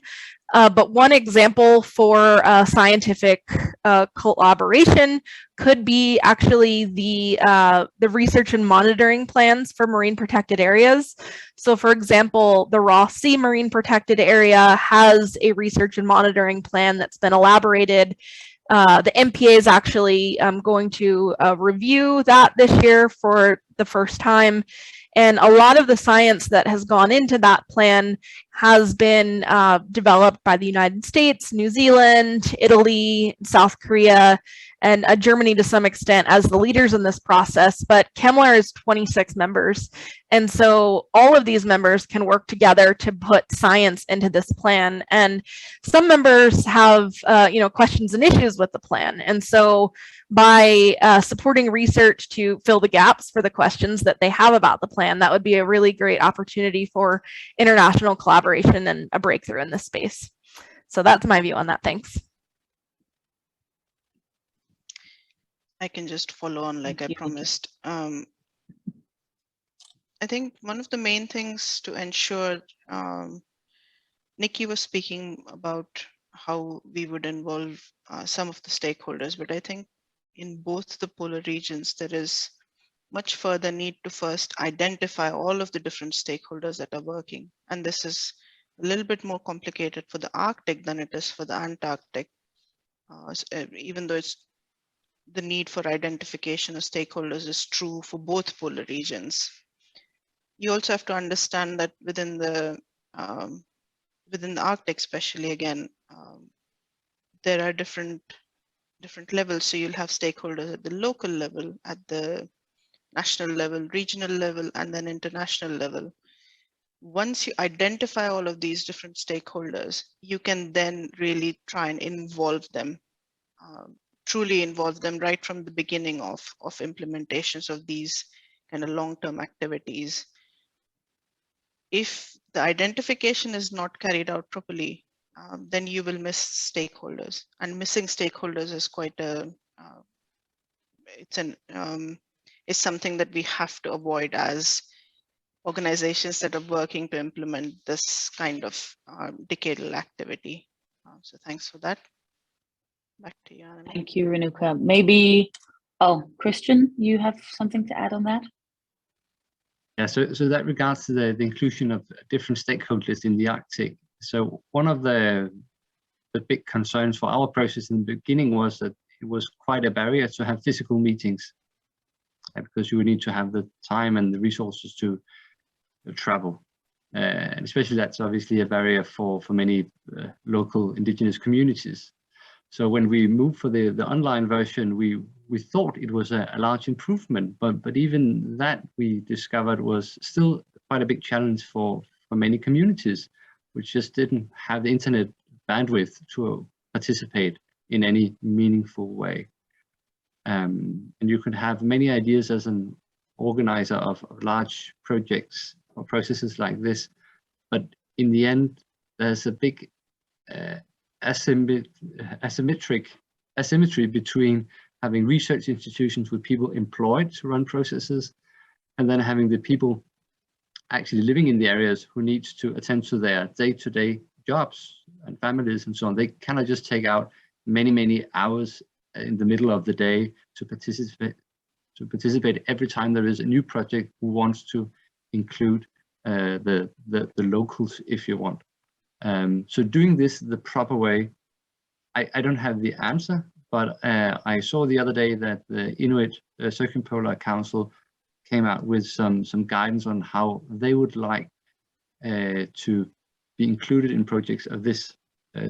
But one example for scientific collaboration could be actually the research and monitoring plans for marine protected areas. So for example, the Ross Sea Marine Protected Area has a research and monitoring plan that's been elaborated. The MPA is actually going to review that this year for the first time. And a lot of the science that has gone into that plan has been developed by the United States, New Zealand, Italy, South Korea, and Germany to some extent as the leaders in this process. But CLIVAR is 26 members. And so all of these members can work together to put science into this plan. And some members have you know, questions and issues with the plan. And so by supporting research to fill the gaps for the questions that they have about the plan, that would be a really great opportunity for international collaboration and a breakthrough in this space. So that's my view on that. Thanks. I can just follow on like I promised. I think one of the main things to ensure, Nikki was speaking about how we would involve some of the stakeholders, but I think in both the polar regions, there is much further need to first identify all of the different stakeholders that are working. And this is a little bit more complicated for the Arctic than it is for the Antarctic, even though it's the need for identification of stakeholders is true for both polar regions. You also have to understand that within the Arctic, especially again, there are different levels. So you'll have stakeholders at the local level, at the national level, regional level, and then international level. Once you identify all of these different stakeholders, you can then really try and involve them. Truly involve them right from the beginning of implementations of these kind of long-term activities. If the identification is not carried out properly, then you will miss stakeholders, and missing stakeholders is quite a it's something that we have to avoid as organizations that are working to implement this kind of decadal activity. So thanks for that. Back to you, Anna. Thank you, Renuka. Maybe, oh, Christian, you have something to add on that? Yeah, so that regards to the inclusion of different stakeholders in the Arctic. So one of the big concerns for our process in the beginning was that it was quite a barrier to have physical meetings. because you would need to have the time and the resources to travel. And especially that's obviously a barrier for many local indigenous communities. So when we moved for the online version, we thought it was a large improvement, but even that we discovered was still quite a big challenge for many communities, which just didn't have the internet bandwidth to participate in any meaningful way. And you could have many ideas as an organizer of large projects or processes like this, but in the end, there's a big asymmetry between having research institutions with people employed to run processes, and then having the people actually living in the areas who need to attend to their day-to-day jobs and families and so on. They cannot just take out many hours in the middle of the day to participate every time there is a new project who wants to include the locals, if you want. So doing this the proper way, I don't have the answer, but I saw the other day that the Inuit Circumpolar Council came out with some guidance on how they would like to be included in projects of this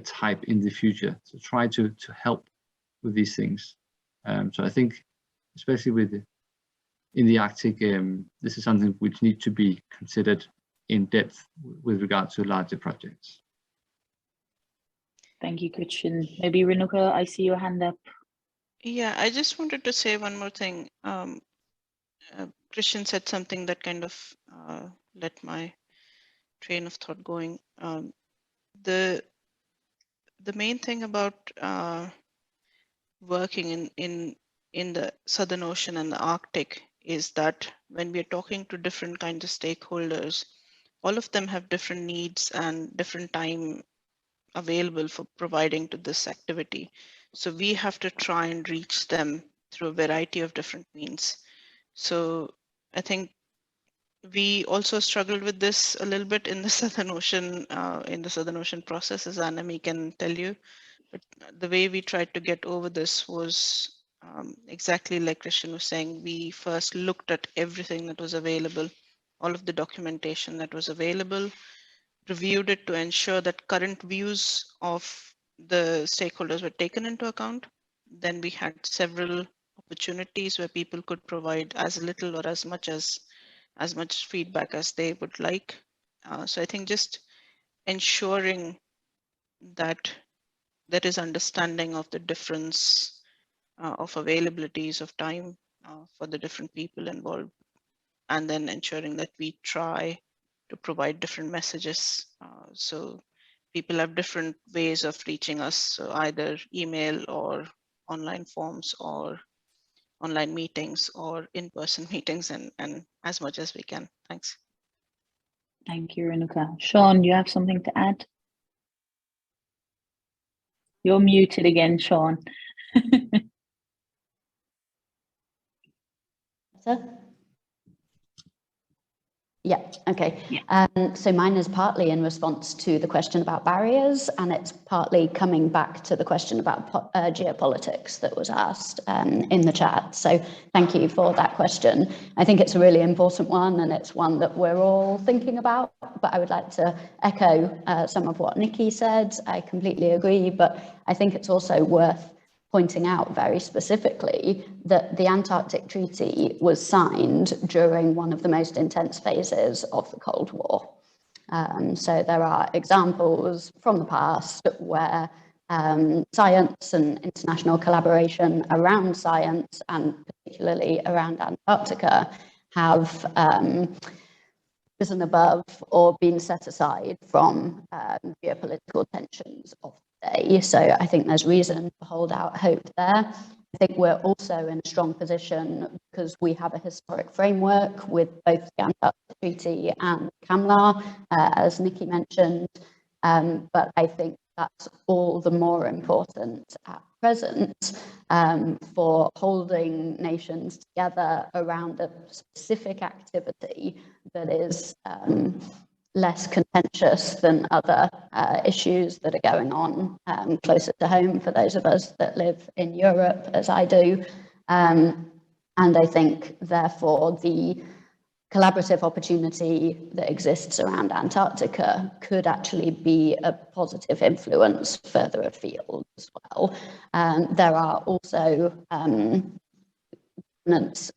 type in the future, to try to help with these things. So I think, especially in the Arctic, this is something which needs to be considered in depth with regard to larger projects. Thank you, Christian. Maybe Renuka, I see your hand up. Yeah, I just wanted to say one more thing. Christian said something that kind of let my train of thought going. The main thing about working in the Southern Ocean and the Arctic is that when we're talking to different kinds of stakeholders, all of them have different needs and different time available for providing to this activity. So we have to try and reach them through a variety of different means. So I think we also struggled with this a little bit in the Southern Ocean, process, as Anami can tell you. But the way we tried to get over this was exactly like Christian was saying. We first looked at everything that was available, all of the documentation that was available, reviewed it to ensure that current views of the stakeholders were taken into account. Then we had several opportunities where people could provide as little or as much feedback as they would like. So I think just ensuring that there is understanding of the difference of availabilities of time for the different people involved, and then ensuring that we try to provide different messages. So people have different ways of reaching us, so either email or online forms or online meetings or in-person meetings, and as much as we can. Thanks. Thank you, Renuka. Sean, you have something to add? You're muted again, Sean. Yeah, okay. Yeah. So mine is partly in response to the question about barriers, and it's partly coming back to the question about geopolitics that was asked in the chat. So thank you for that question. I think it's a really important one, and it's one that we're all thinking about, but I would like to echo some of what Nikki said. I completely agree, but I think it's also worth pointing out very specifically that the Antarctic Treaty was signed during one of the most intense phases of the Cold War. So there are examples from the past where science and international collaboration around science, and particularly around Antarctica, have risen above or been set aside from geopolitical tensions of the day. So I think there's reason to hold out hope there. I think we're also in a strong position because we have a historic framework with both the Antarctic Treaty and CAMLAR, as Nikki mentioned. But I think that's all the more important at present for holding nations together around a specific activity that is less contentious than other issues that are going on closer to home for those of us that live in Europe, as I do. And And I think, therefore, the collaborative opportunity that exists around Antarctica could actually be a positive influence further afield as well. There are also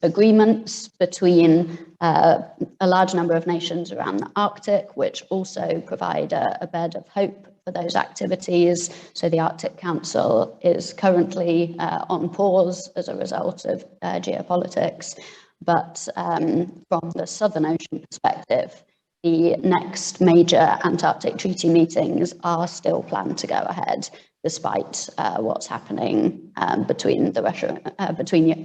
agreements between a large number of nations around the Arctic, which also provide a bed of hope for those activities. So the Arctic Council is currently on pause as a result of geopolitics. But from the Southern Ocean perspective, the next major Antarctic treaty meetings are still planned to go ahead, despite what's happening between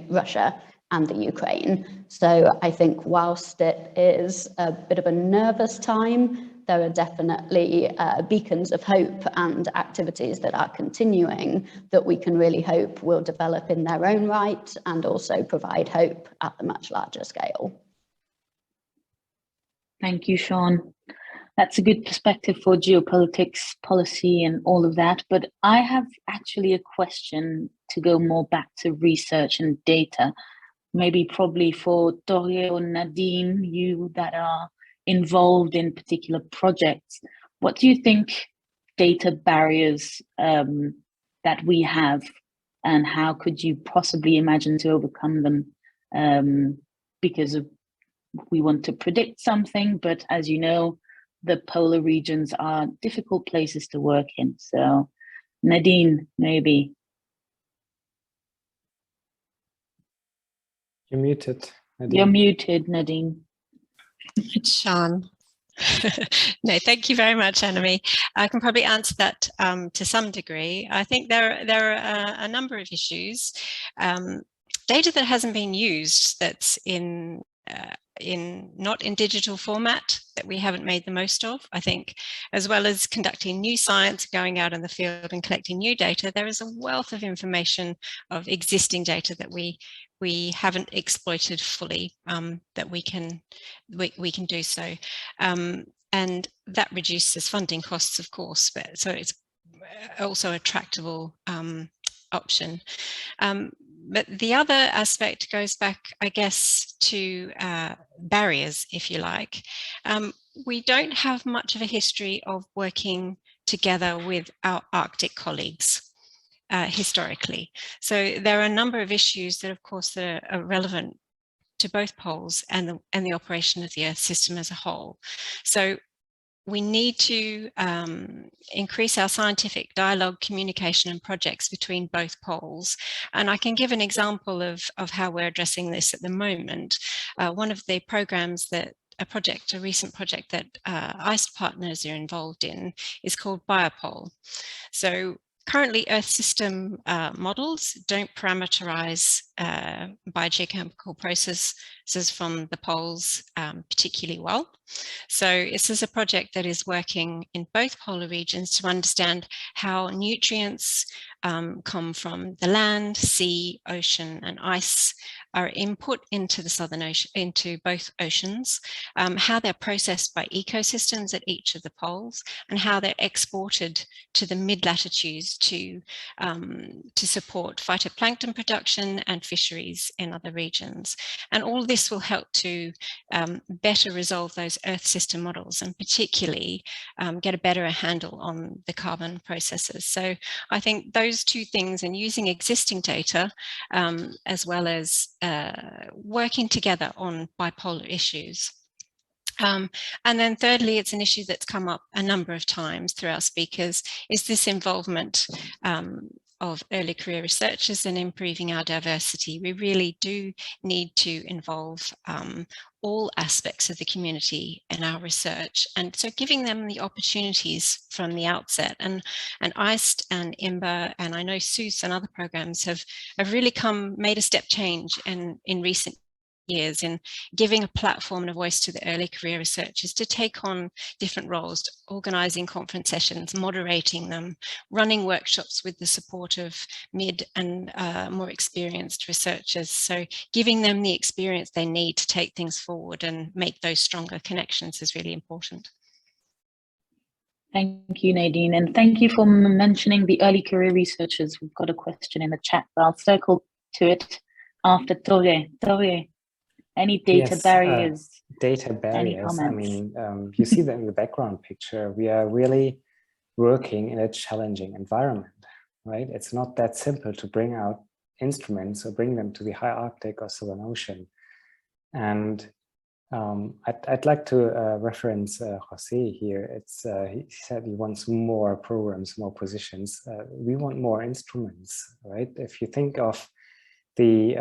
Russia and the Ukraine. So I think whilst it is a bit of a nervous time, there are definitely beacons of hope and activities that are continuing that we can really hope will develop in their own right and also provide hope at a much larger scale. Thank you, Sean. That's a good perspective for geopolitics, policy, and all of that. But I have actually a question to go more back to research and data. Maybe probably for Dorier or Nadine, you that are involved in particular projects. What do you think data barriers that we have, and how could you possibly imagine to overcome them? Because we want to predict something, but as you know, the polar regions are difficult places to work in. So Nadine, maybe. You're muted, Nadine. You're muted, Nadine. It's Sean. No, thank you very much, Annemie. I can probably answer that to some degree. I think there are a number of issues. Data that hasn't been used, that's not in digital format, that we haven't made the most of, I think, as well as conducting new science, going out in the field and collecting new data. There is a wealth of information of existing data that we haven't exploited fully, that we can do so, and that reduces funding costs, of course, but so it's also a tractable option. But the other aspect goes back, I guess, to barriers, if you like. We don't have much of a history of working together with our Arctic colleagues historically. So there are a number of issues that, of course, that are relevant to both poles and the operation of the Earth system as a whole. So we need to increase our scientific dialogue, communication and projects between both poles. And I can give an example of how we're addressing this at the moment. One of the programs that a recent project that ICE partners are involved in is called Biopole. So currently, Earth system models don't parameterize biogeochemical processes from the poles particularly well. So this is a project that is working in both polar regions to understand how nutrients come from the land, sea, ocean, and ice are input into the Southern Ocean, into both oceans, how they're processed by ecosystems at each of the poles, and how they're exported to the mid-latitudes to support phytoplankton production and fisheries in other regions. And all this will help to better resolve those Earth system models, and particularly get a better handle on the carbon processes. So I think those two things, and using existing data as well as working together on bipolar issues. And then thirdly, it's an issue that's come up a number of times through our speakers, is this involvement of early career researchers in improving our diversity. We really do need to involve all aspects of the community in our research, and so giving them the opportunities from the outset. And ICE and IMBA, and I know SOOS and other programs have really made a step change in recent years in giving a platform and a voice to the early career researchers to take on different roles, organising conference sessions, moderating them, running workshops with the support of mid and more experienced researchers. So giving them the experience they need to take things forward and make those stronger connections is really important. Thank you, Nadine, and thank you for mentioning the early career researchers. We've got a question in the chat, but I'll circle to it after Torre, any data Yes, barriers? Data Any barriers. I comments? mean, you see that in the background picture. We are really working in a challenging environment, right? It's not that simple to bring out instruments or bring them to the high Arctic or Southern Ocean. And I'd like to reference Jose here. He said he wants more programs, more positions. We want more instruments, right? If you think of the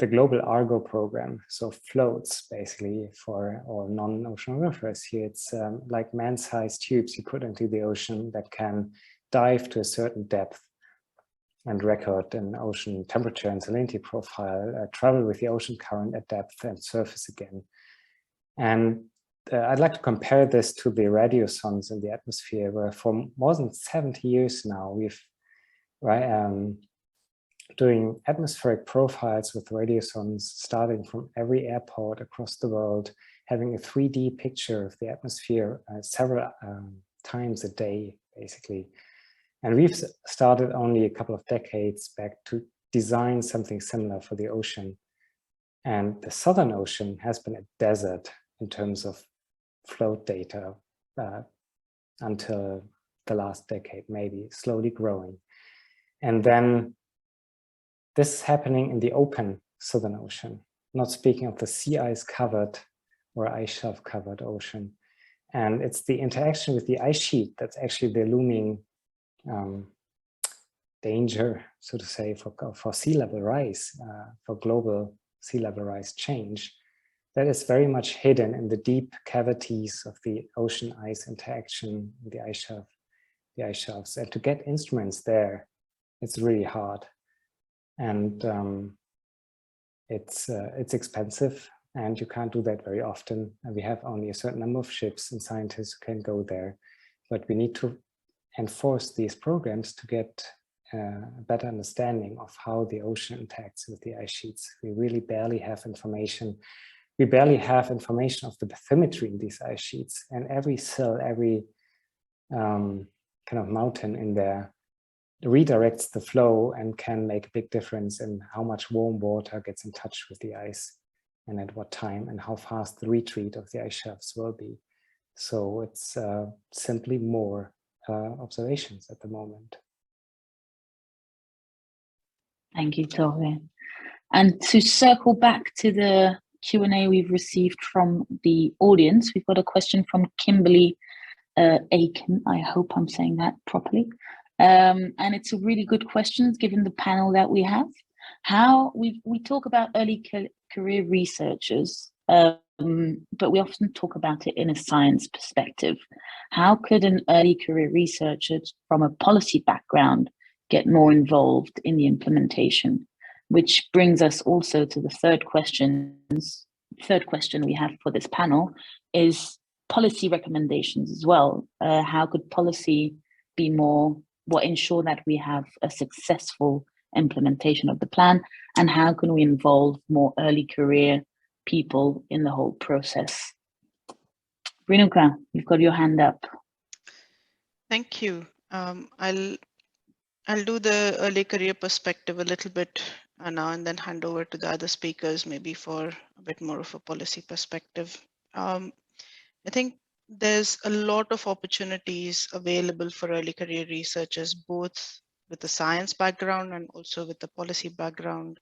global Argo program, so floats basically for all non-oceanographers here. It's like man-sized tubes you put into the ocean that can dive to a certain depth and record an ocean temperature and salinity profile, travel with the ocean current at depth and surface again. And I'd like to compare this to the radiosondes in the atmosphere, where for more than 70 years now, we've doing atmospheric profiles with radiosondes starting from every airport across the world, having a 3D picture of the atmosphere several times a day, basically. And we've started only a couple of decades back to design something similar for the ocean. And the Southern Ocean has been a desert in terms of float data until the last decade, maybe slowly growing. And then this is happening in the open Southern Ocean, not speaking of the sea ice covered or ice shelf covered ocean. And it's the interaction with the ice sheet that's actually the looming danger, so to say, for sea level rise, for global sea level rise change, that is very much hidden in the deep cavities of the ocean ice interaction with the ice shelves. And to get instruments there, it's really hard. And it's expensive, and you can't do that very often. And we have only a certain number of ships and scientists who can go there. But we need to enforce these programs to get a better understanding of how the ocean interacts with the ice sheets. We really barely have information. We barely have information of the bathymetry in these ice sheets, and every sill, every kind of mountain in there redirects the flow and can make a big difference in how much warm water gets in touch with the ice and at what time, and how fast the retreat of the ice shelves will be. So it's simply more observations at the moment. Thank you, Torre. And to circle back to the Q&A we've received from the audience, we've got a question from Kimberly Aiken. I hope I'm saying that properly. And it's a really good question given the panel that we have. How we talk about early career researchers, but we often talk about it in a science perspective. How could an early career researcher from a policy background get more involved in the implementation? Which brings us also to the third question we have for this panel is policy recommendations as well. How could policy be more, ensure that we have a successful implementation of the plan, and how can we involve more early career people in the whole process? Renuka, you've got your hand up. Thank you. I'll do the early career perspective a little bit now and then hand over to the other speakers, maybe for a bit more of a policy perspective. I think there's a lot of opportunities available for early career researchers, both with a science background and also with a policy background,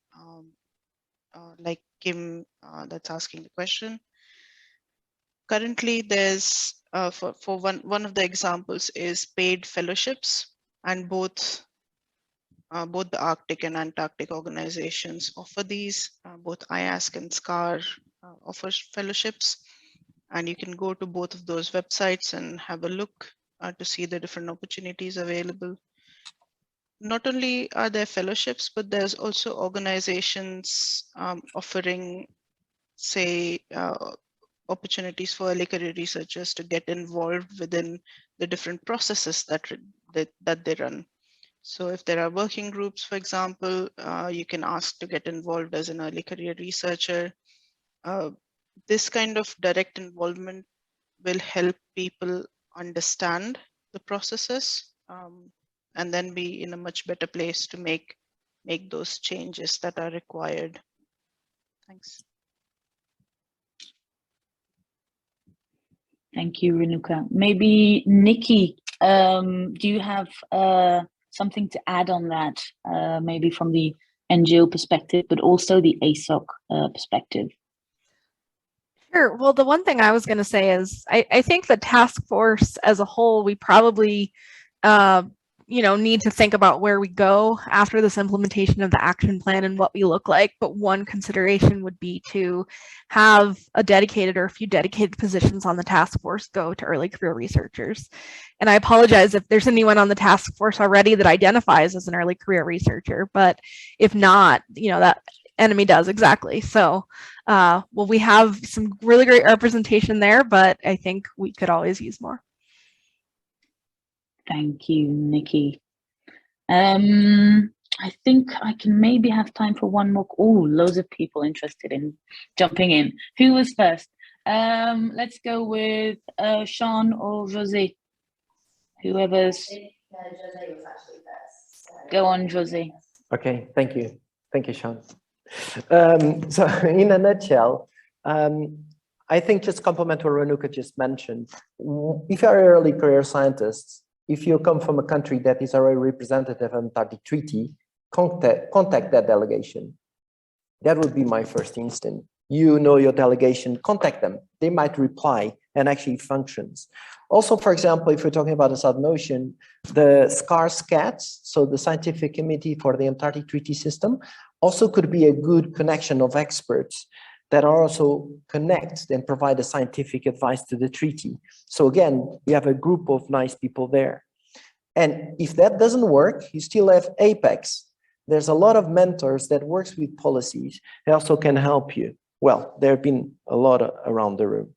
like Kim that's asking the question. Currently, there's for one of the examples is paid fellowships, and both the Arctic and Antarctic organizations offer these. Both IASC and SCOR offer fellowships, and you can go to both of those websites and have a look to see the different opportunities available. Not only are there fellowships, but there's also organizations offering, say, opportunities for early career researchers to get involved within the different processes that they run. So if there are working groups, for example, you can ask to get involved as an early career researcher. This kind of direct involvement will help people understand the processes and then be in a much better place to make make those changes that are required. Thanks. Thank you, Renuka. Maybe Nikki, do you have something to add on that, maybe from the NGO perspective, but also the ASOC perspective? Sure. Well, the one thing I was going to say is I think the task force as a whole, we probably need to think about where we go after this implementation of the action plan and what we look like. But one consideration would be to have a dedicated or a few dedicated positions on the task force go to early career researchers. And I apologize if there's anyone on the task force already that identifies as an early career researcher, but if not, that enemy does exactly. So, we have some really great representation there, but I think we could always use more. Thank you, Nikki. I think I can maybe have time for one more. Oh, loads of people interested in jumping in. Who was first? Let's go with Sean or Jose. Whoever's. Jose was actually first. So. Go on, Jose. Okay, thank you. Thank you, Sean. So in a nutshell, I think just complement what Renuka just mentioned. If you are an early career scientist, if you come from a country that is already representative of the Antarctic Treaty, contact that delegation. That would be my first instinct. You know your delegation, contact them. They might reply and actually functions. Also, for example, if we're talking about the Southern Ocean, the SCOR SCATS, so the Scientific Committee for the Antarctic Treaty System, also could be a good connection of experts that are also connect and provide a scientific advice to the treaty. So again, we have a group of nice people there. And if that doesn't work, you still have APEX. There's a lot of mentors that works with policies. They also can help you. Well, there have been a lot around the room.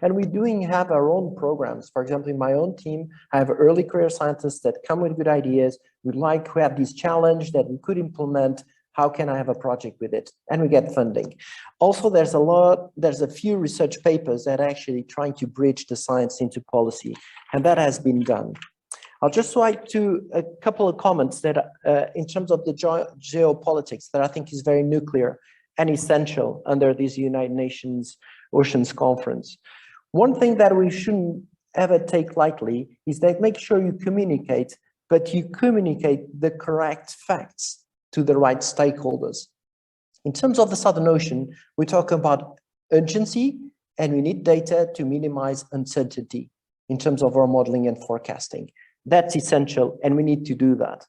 And we have our own programs. For example, in my own team, I have early career scientists that come with good ideas. We'd like to have this challenge that we could implement. How can I have a project with it? And we get funding. Also, there's a few research papers that are actually trying to bridge the science into policy, and that has been done. I'll just write to a couple of comments that in terms of the geopolitics that I think is very nuclear and essential under this United Nations Oceans Conference. One thing that we shouldn't ever take lightly is that make sure you communicate, but you communicate the correct facts to the right stakeholders. In terms of the Southern Ocean, we talk about urgency, and we need data to minimize uncertainty in terms of our modeling and forecasting. That's essential, and we need to do that.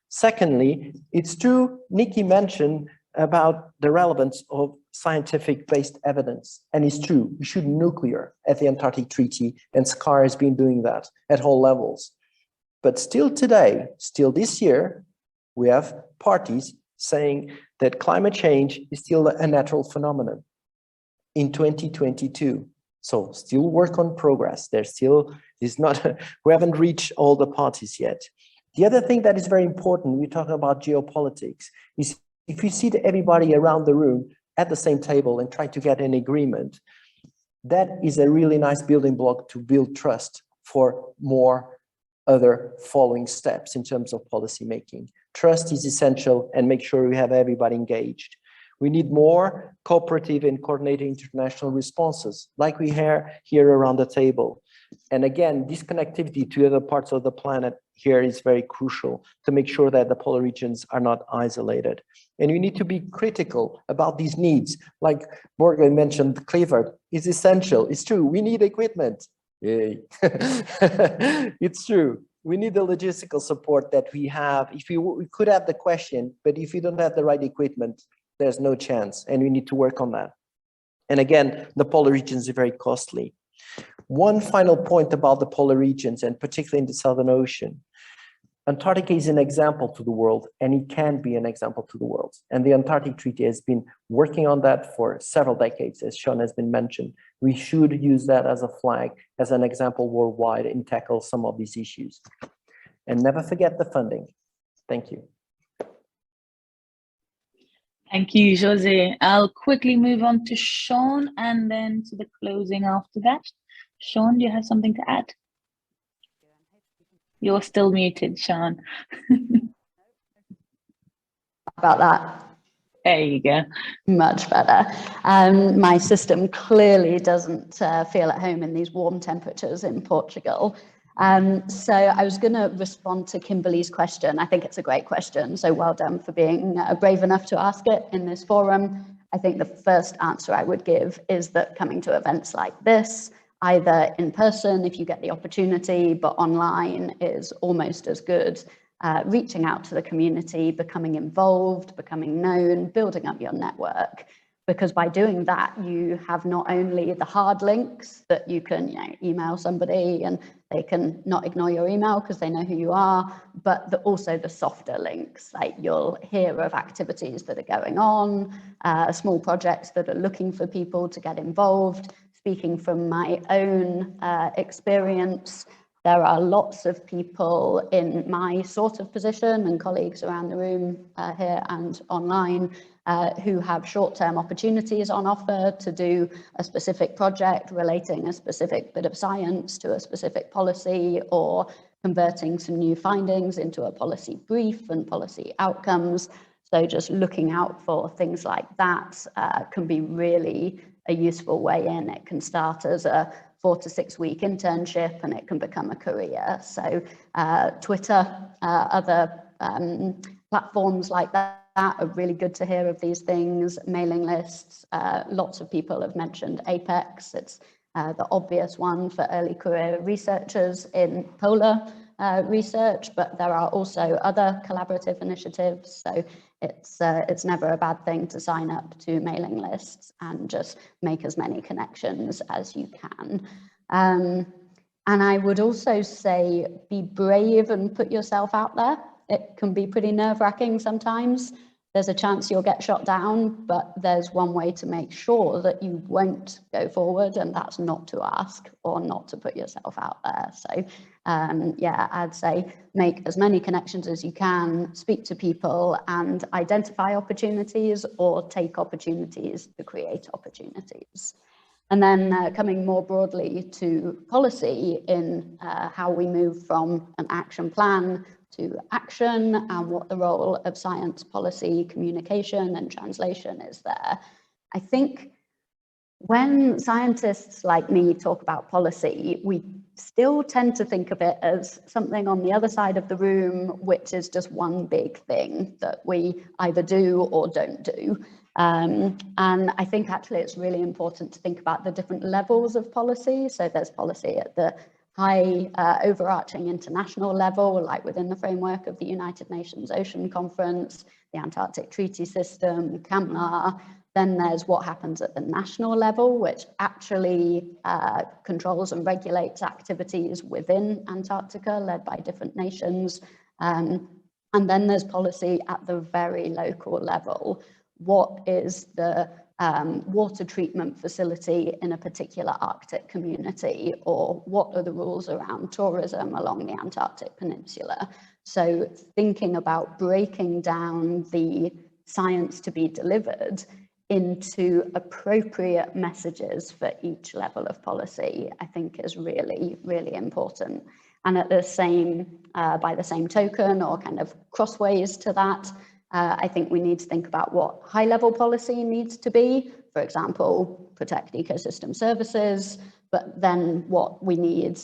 Secondly, it's true, Nikki mentioned about the relevance of scientific-based evidence, and it's true, we should nuclear at the Antarctic Treaty, and SCOR has been doing that at all levels. But still today, still this year, we have parties saying that climate change is still a natural phenomenon in 2022. So still work on progress. We haven't reached all the parties yet. The other thing that is very important, we talk about geopolitics, is if you see everybody around the room at the same table and try to get an agreement, that is a really nice building block to build trust for more other following steps in terms of policy making. Trust is essential, and make sure we have everybody engaged. We need more cooperative and coordinated international responses like we have here around the table. And again, this connectivity to other parts of the planet here is very crucial to make sure that the polar regions are not isolated. And you need to be critical about these needs. Like Morgan mentioned, CLIVAR is essential. It's true, we need equipment. Yay. It's true. We need the logistical support that we have. We could have the question, but if you don't have the right equipment, there's no chance, and we need to work on that. And again, the polar regions are very costly. One final point about the polar regions, and particularly in the Southern Ocean. Antarctica is an example to the world, and it can be an example to the world. And the Antarctic Treaty has been working on that for several decades, as Sean has been mentioned. We should use that as a flag, as an example worldwide, and tackle some of these issues. And never forget the funding. Thank you. Thank you, Jose. I'll quickly move on to Sean and then to the closing after that. Sean, do you have something to add? You're still muted, Sean. about that? There you go. Much better. My system clearly doesn't feel at home in these warm temperatures in Portugal. So I was going to respond to Kimberly's question. I think it's a great question. So well done for being brave enough to ask it in this forum. I think the first answer I would give is that coming to events like this, either in person if you get the opportunity, but online is almost as good. Reaching out to the community, becoming involved, becoming known, building up your network. Because by doing that, you have not only the hard links that you can email somebody and they can not ignore your email because they know who you are, but also the softer links, like you'll hear of activities that are going on, small projects that are looking for people to get involved. Speaking from my own experience, there are lots of people in my sort of position and colleagues around the room here and online who have short-term opportunities on offer to do a specific project relating a specific bit of science to a specific policy, or converting some new findings into a policy brief and policy outcomes. So just looking out for things like that can be really a useful way in. It can start as a 4 to 6 week internship and it can become a career. So Twitter, other platforms like that are really good to hear of these things. Mailing lists, lots of people have mentioned Apex. It's the obvious one for early career researchers in polar research, but there are also other collaborative initiatives. So it's never a bad thing to sign up to mailing lists and just make as many connections as you can. And I would also say be brave and put yourself out there. It can be pretty nerve-wracking sometimes. There's a chance you'll get shot down, but there's one way to make sure that you won't go forward, and that's not to ask or not to put yourself out there. So yeah, I'd say make as many connections as you can, speak to people and identify opportunities or take opportunities to create opportunities. And then coming more broadly to policy in how we move from an action plan to action and what the role of science policy communication and translation is there. I think when scientists like me talk about policy, we still tend to think of it as something on the other side of the room, which is just one big thing that we either do or don't do. And I think actually it's really important to think about the different levels of policy. So there's policy at the high overarching international level, like within the framework of the United Nations Ocean Conference, the Antarctic Treaty System, CAMLAR. Then there's what happens at the national level, which actually controls and regulates activities within Antarctica led by different nations. And then there's policy at the very local level. What is the water treatment facility in a particular Arctic community, or what are the rules around tourism along the Antarctic Peninsula? So thinking about breaking down the science to be delivered into appropriate messages for each level of policy, I think is really, really important. And at the same, by the same token, or kind of crossways to that, I think we need to think about what high-level policy needs to be. For example, protect ecosystem services, but then what we need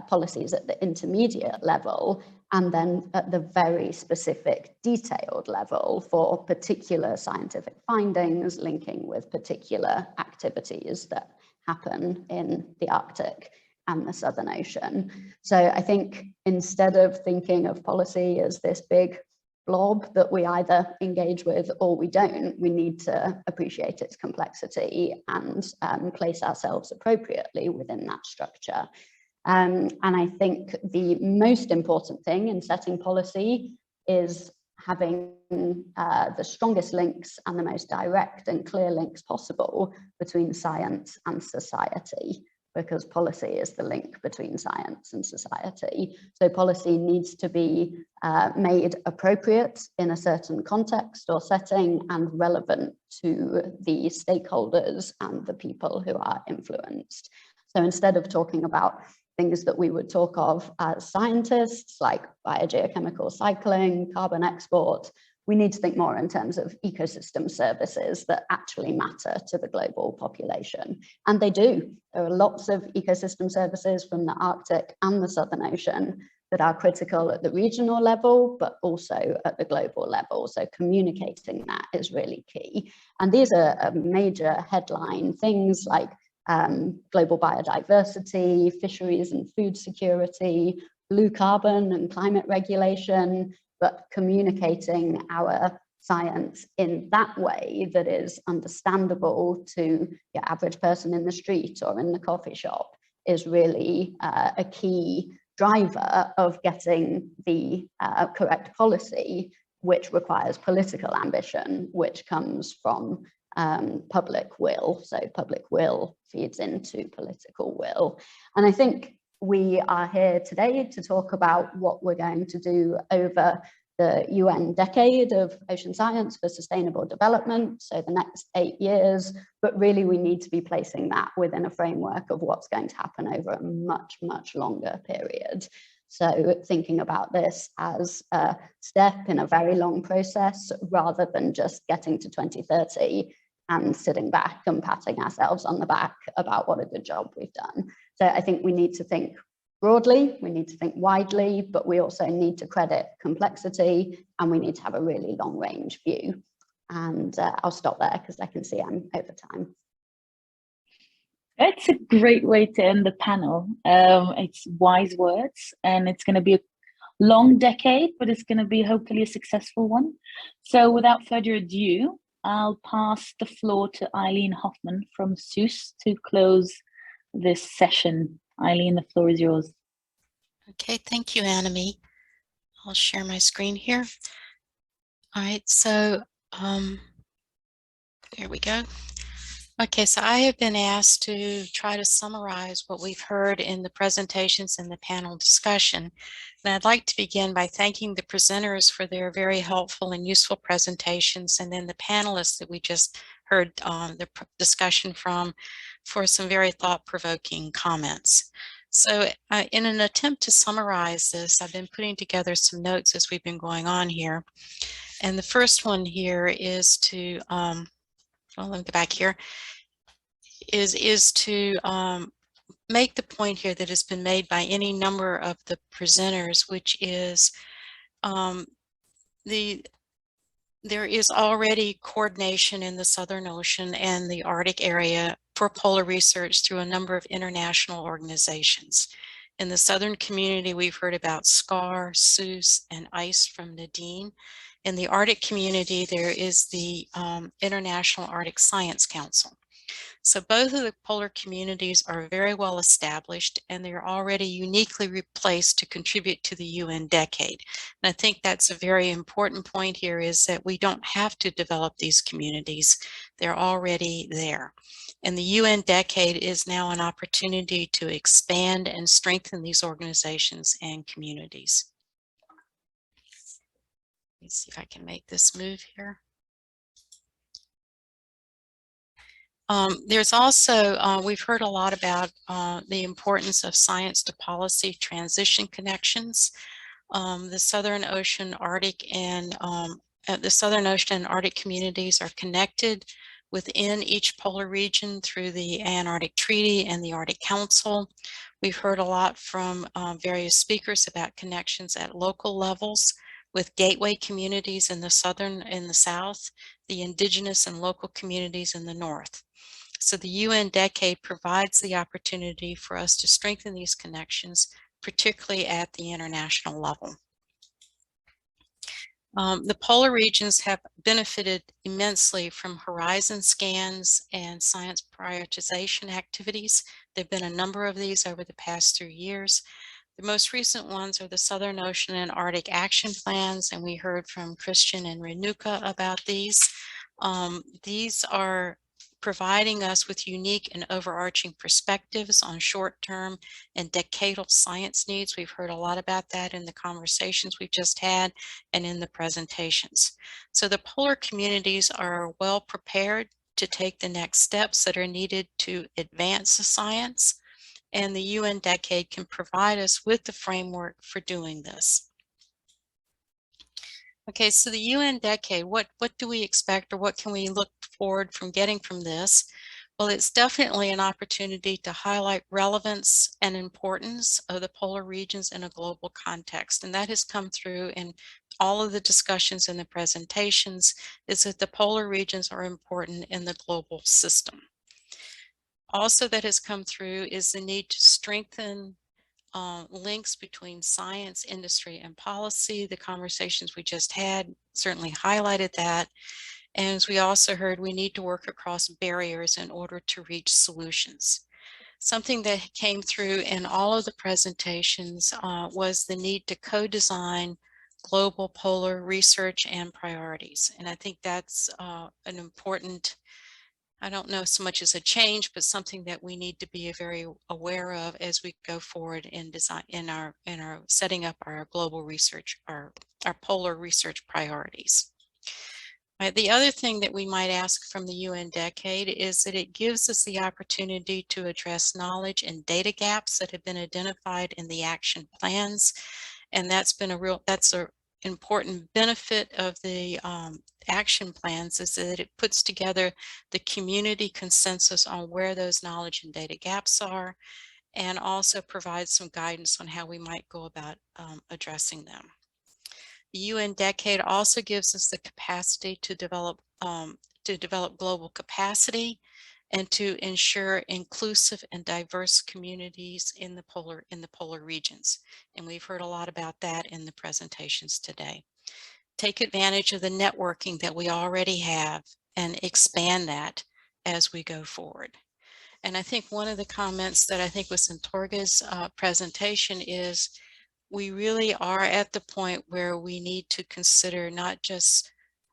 policies at the intermediate level, and then at the very specific detailed level for particular scientific findings linking with particular activities that happen in the Arctic and the Southern Ocean. So I think instead of thinking of policy as this big blob that we either engage with or we don't, we need to appreciate its complexity and place ourselves appropriately within that structure. And I think the most important thing in setting policy is having the strongest links and the most direct and clear links possible between science and society, because policy is the link between science and society. So policy needs to be made appropriate in a certain context or setting and relevant to the stakeholders and the people who are influenced. So instead of talking about things that we would talk of as scientists, like biogeochemical cycling, carbon export, we need to think more in terms of ecosystem services that actually matter to the global population. And they do. There are lots of ecosystem services from the Arctic and the Southern Ocean that are critical at the regional level, but also at the global level. So communicating that is really key. And these are major headline things like global biodiversity, fisheries and food security, blue carbon and climate regulation, but communicating our science in that way that is understandable to your average person in the street or in the coffee shop is really a key driver of getting the correct policy, which requires political ambition, which comes from public will. So public will feeds into political will. And I think we are here today to talk about what we're going to do over the UN decade of ocean science for sustainable development, so the next 8 years, but really we need to be placing that within a framework of what's going to happen over a much, much longer period. So thinking about this as a step in a very long process, rather than just getting to 2030 and sitting back and patting ourselves on the back about what a good job we've done. So I think we need to think broadly, we need to think widely, but we also need to credit complexity and we need to have a really long range view. And I'll stop there because I can see I'm over time. That's a great way to end the panel. It's wise words, and it's going to be a long decade, but it's going to be hopefully a successful one. So without further ado, I'll pass the floor to Eileen Hoffman from SOOS to close this session. Eileen, the floor is yours. Okay, thank you, Annemie. I'll share my screen here. All right, so there we go. Okay, so I have been asked to try to summarize what we've heard in the presentations and the panel discussion. And I'd like to begin by thanking the presenters for their very helpful and useful presentations, and then the panelists that we just heard the discussion from for some very thought-provoking comments. So in an attempt to summarize this, I've been putting together some notes as we've been going on here. And the first one here is to, well, let me go back here, is to make the point here that has been made by any number of the presenters, which is there is already coordination in the Southern Ocean and the Arctic area for polar research through a number of international organizations. In the Southern community, we've heard about SCOR, SOOS, and ICE from Nadine. In the Arctic community, there is the International Arctic Science Council. So both of the polar communities are very well established, and they're already uniquely placed to contribute to the UN decade. And I think that's a very important point here, is that we don't have to develop these communities. They're already there. And the UN decade is now an opportunity to expand and strengthen these organizations and communities. Let me see if I can make this move here. There's also, we've heard a lot about the importance of science to policy transition connections. The Southern Ocean, Arctic, and the Southern Ocean and Arctic communities are connected within each polar region through the Antarctic Treaty and the Arctic Council. We've heard a lot from various speakers about connections at local levels with gateway communities in the south, the indigenous and local communities in the north. So the UN decade provides the opportunity for us to strengthen these connections, particularly at the international level. The polar regions have benefited immensely from horizon scans and science prioritization activities. There have been a number of these over the past 3 years. The most recent ones are the Southern Ocean and Arctic action plans, and we heard from Christian and Renuka about these. These are providing us with unique and overarching perspectives on short-term and decadal science needs. We've heard a lot about that in the conversations we've just had and in the presentations. So the polar communities are well prepared to take the next steps that are needed to advance the science, and the UN decade can provide us with the framework for doing this. Okay, so the UN decade, what do we expect, or what can we look forward from getting from this? Well, it's definitely an opportunity to highlight relevance and importance of the polar regions in a global context. And that has come through in all of the discussions in the presentations, is that the polar regions are important in the global system. Also that has come through is the need to strengthen links between science, industry, and policy. The conversations we just had certainly highlighted that. And as we also heard, we need to work across barriers in order to reach solutions. Something that came through in all of the presentations was the need to co-design global polar research and priorities. And I think that's an important, I don't know so much as a change, but something that we need to be very aware of as we go forward in design, in our setting up our global research, our polar research priorities. Right. The other thing that we might ask from the UN decade is that it gives us the opportunity to address knowledge and data gaps that have been identified in the action plans. And that's been that's an important benefit of the action plans, is that it puts together the community consensus on where those knowledge and data gaps are, and also provides some guidance on how we might go about addressing them. The UN decade also gives us the capacity to develop global capacity and to ensure inclusive and diverse communities in the polar regions. And we've heard a lot about that in the presentations today. Take advantage of the networking that we already have and expand that as we go forward. And I think one of the comments that I think was in Torge's presentation is we really are at the point where we need to consider not just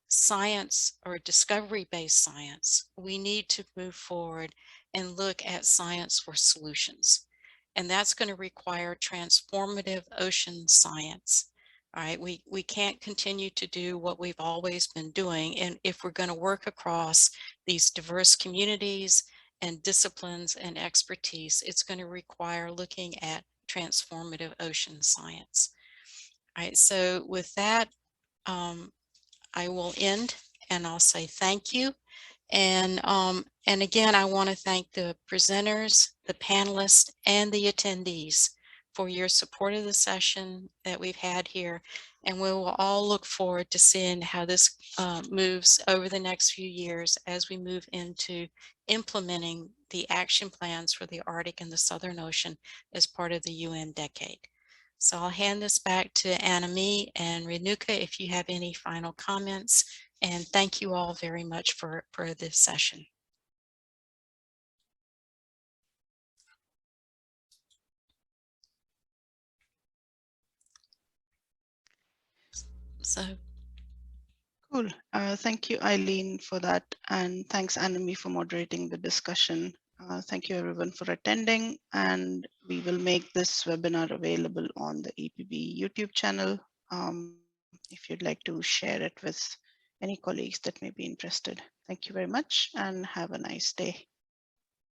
science or discovery-based science. We need to move forward and look at science for solutions. And that's going to require transformative ocean science. All right, we can't continue to do what we've always been doing. And if we're going to work across these diverse communities and disciplines and expertise, it's going to require looking at transformative ocean science. All right, so with that, I will end and I'll say thank you. And again, I want to thank the presenters, the panelists, and the attendees for your support of the session that we've had here. And we will all look forward to seeing how this moves over the next few years as we move into implementing the action plans for the Arctic and the Southern Ocean as part of the UN decade. So I'll hand this back to Anna-Mee and Renuka if you have any final comments. And thank you all very much for this session. So cool. Thank you, Eileen, for that. And thanks, Anna-Mee, for moderating the discussion. Thank you, everyone, for attending. And we will make this webinar available on the EPB YouTube channel if you'd like to share it with any colleagues that may be interested. Thank you very much and have a nice day.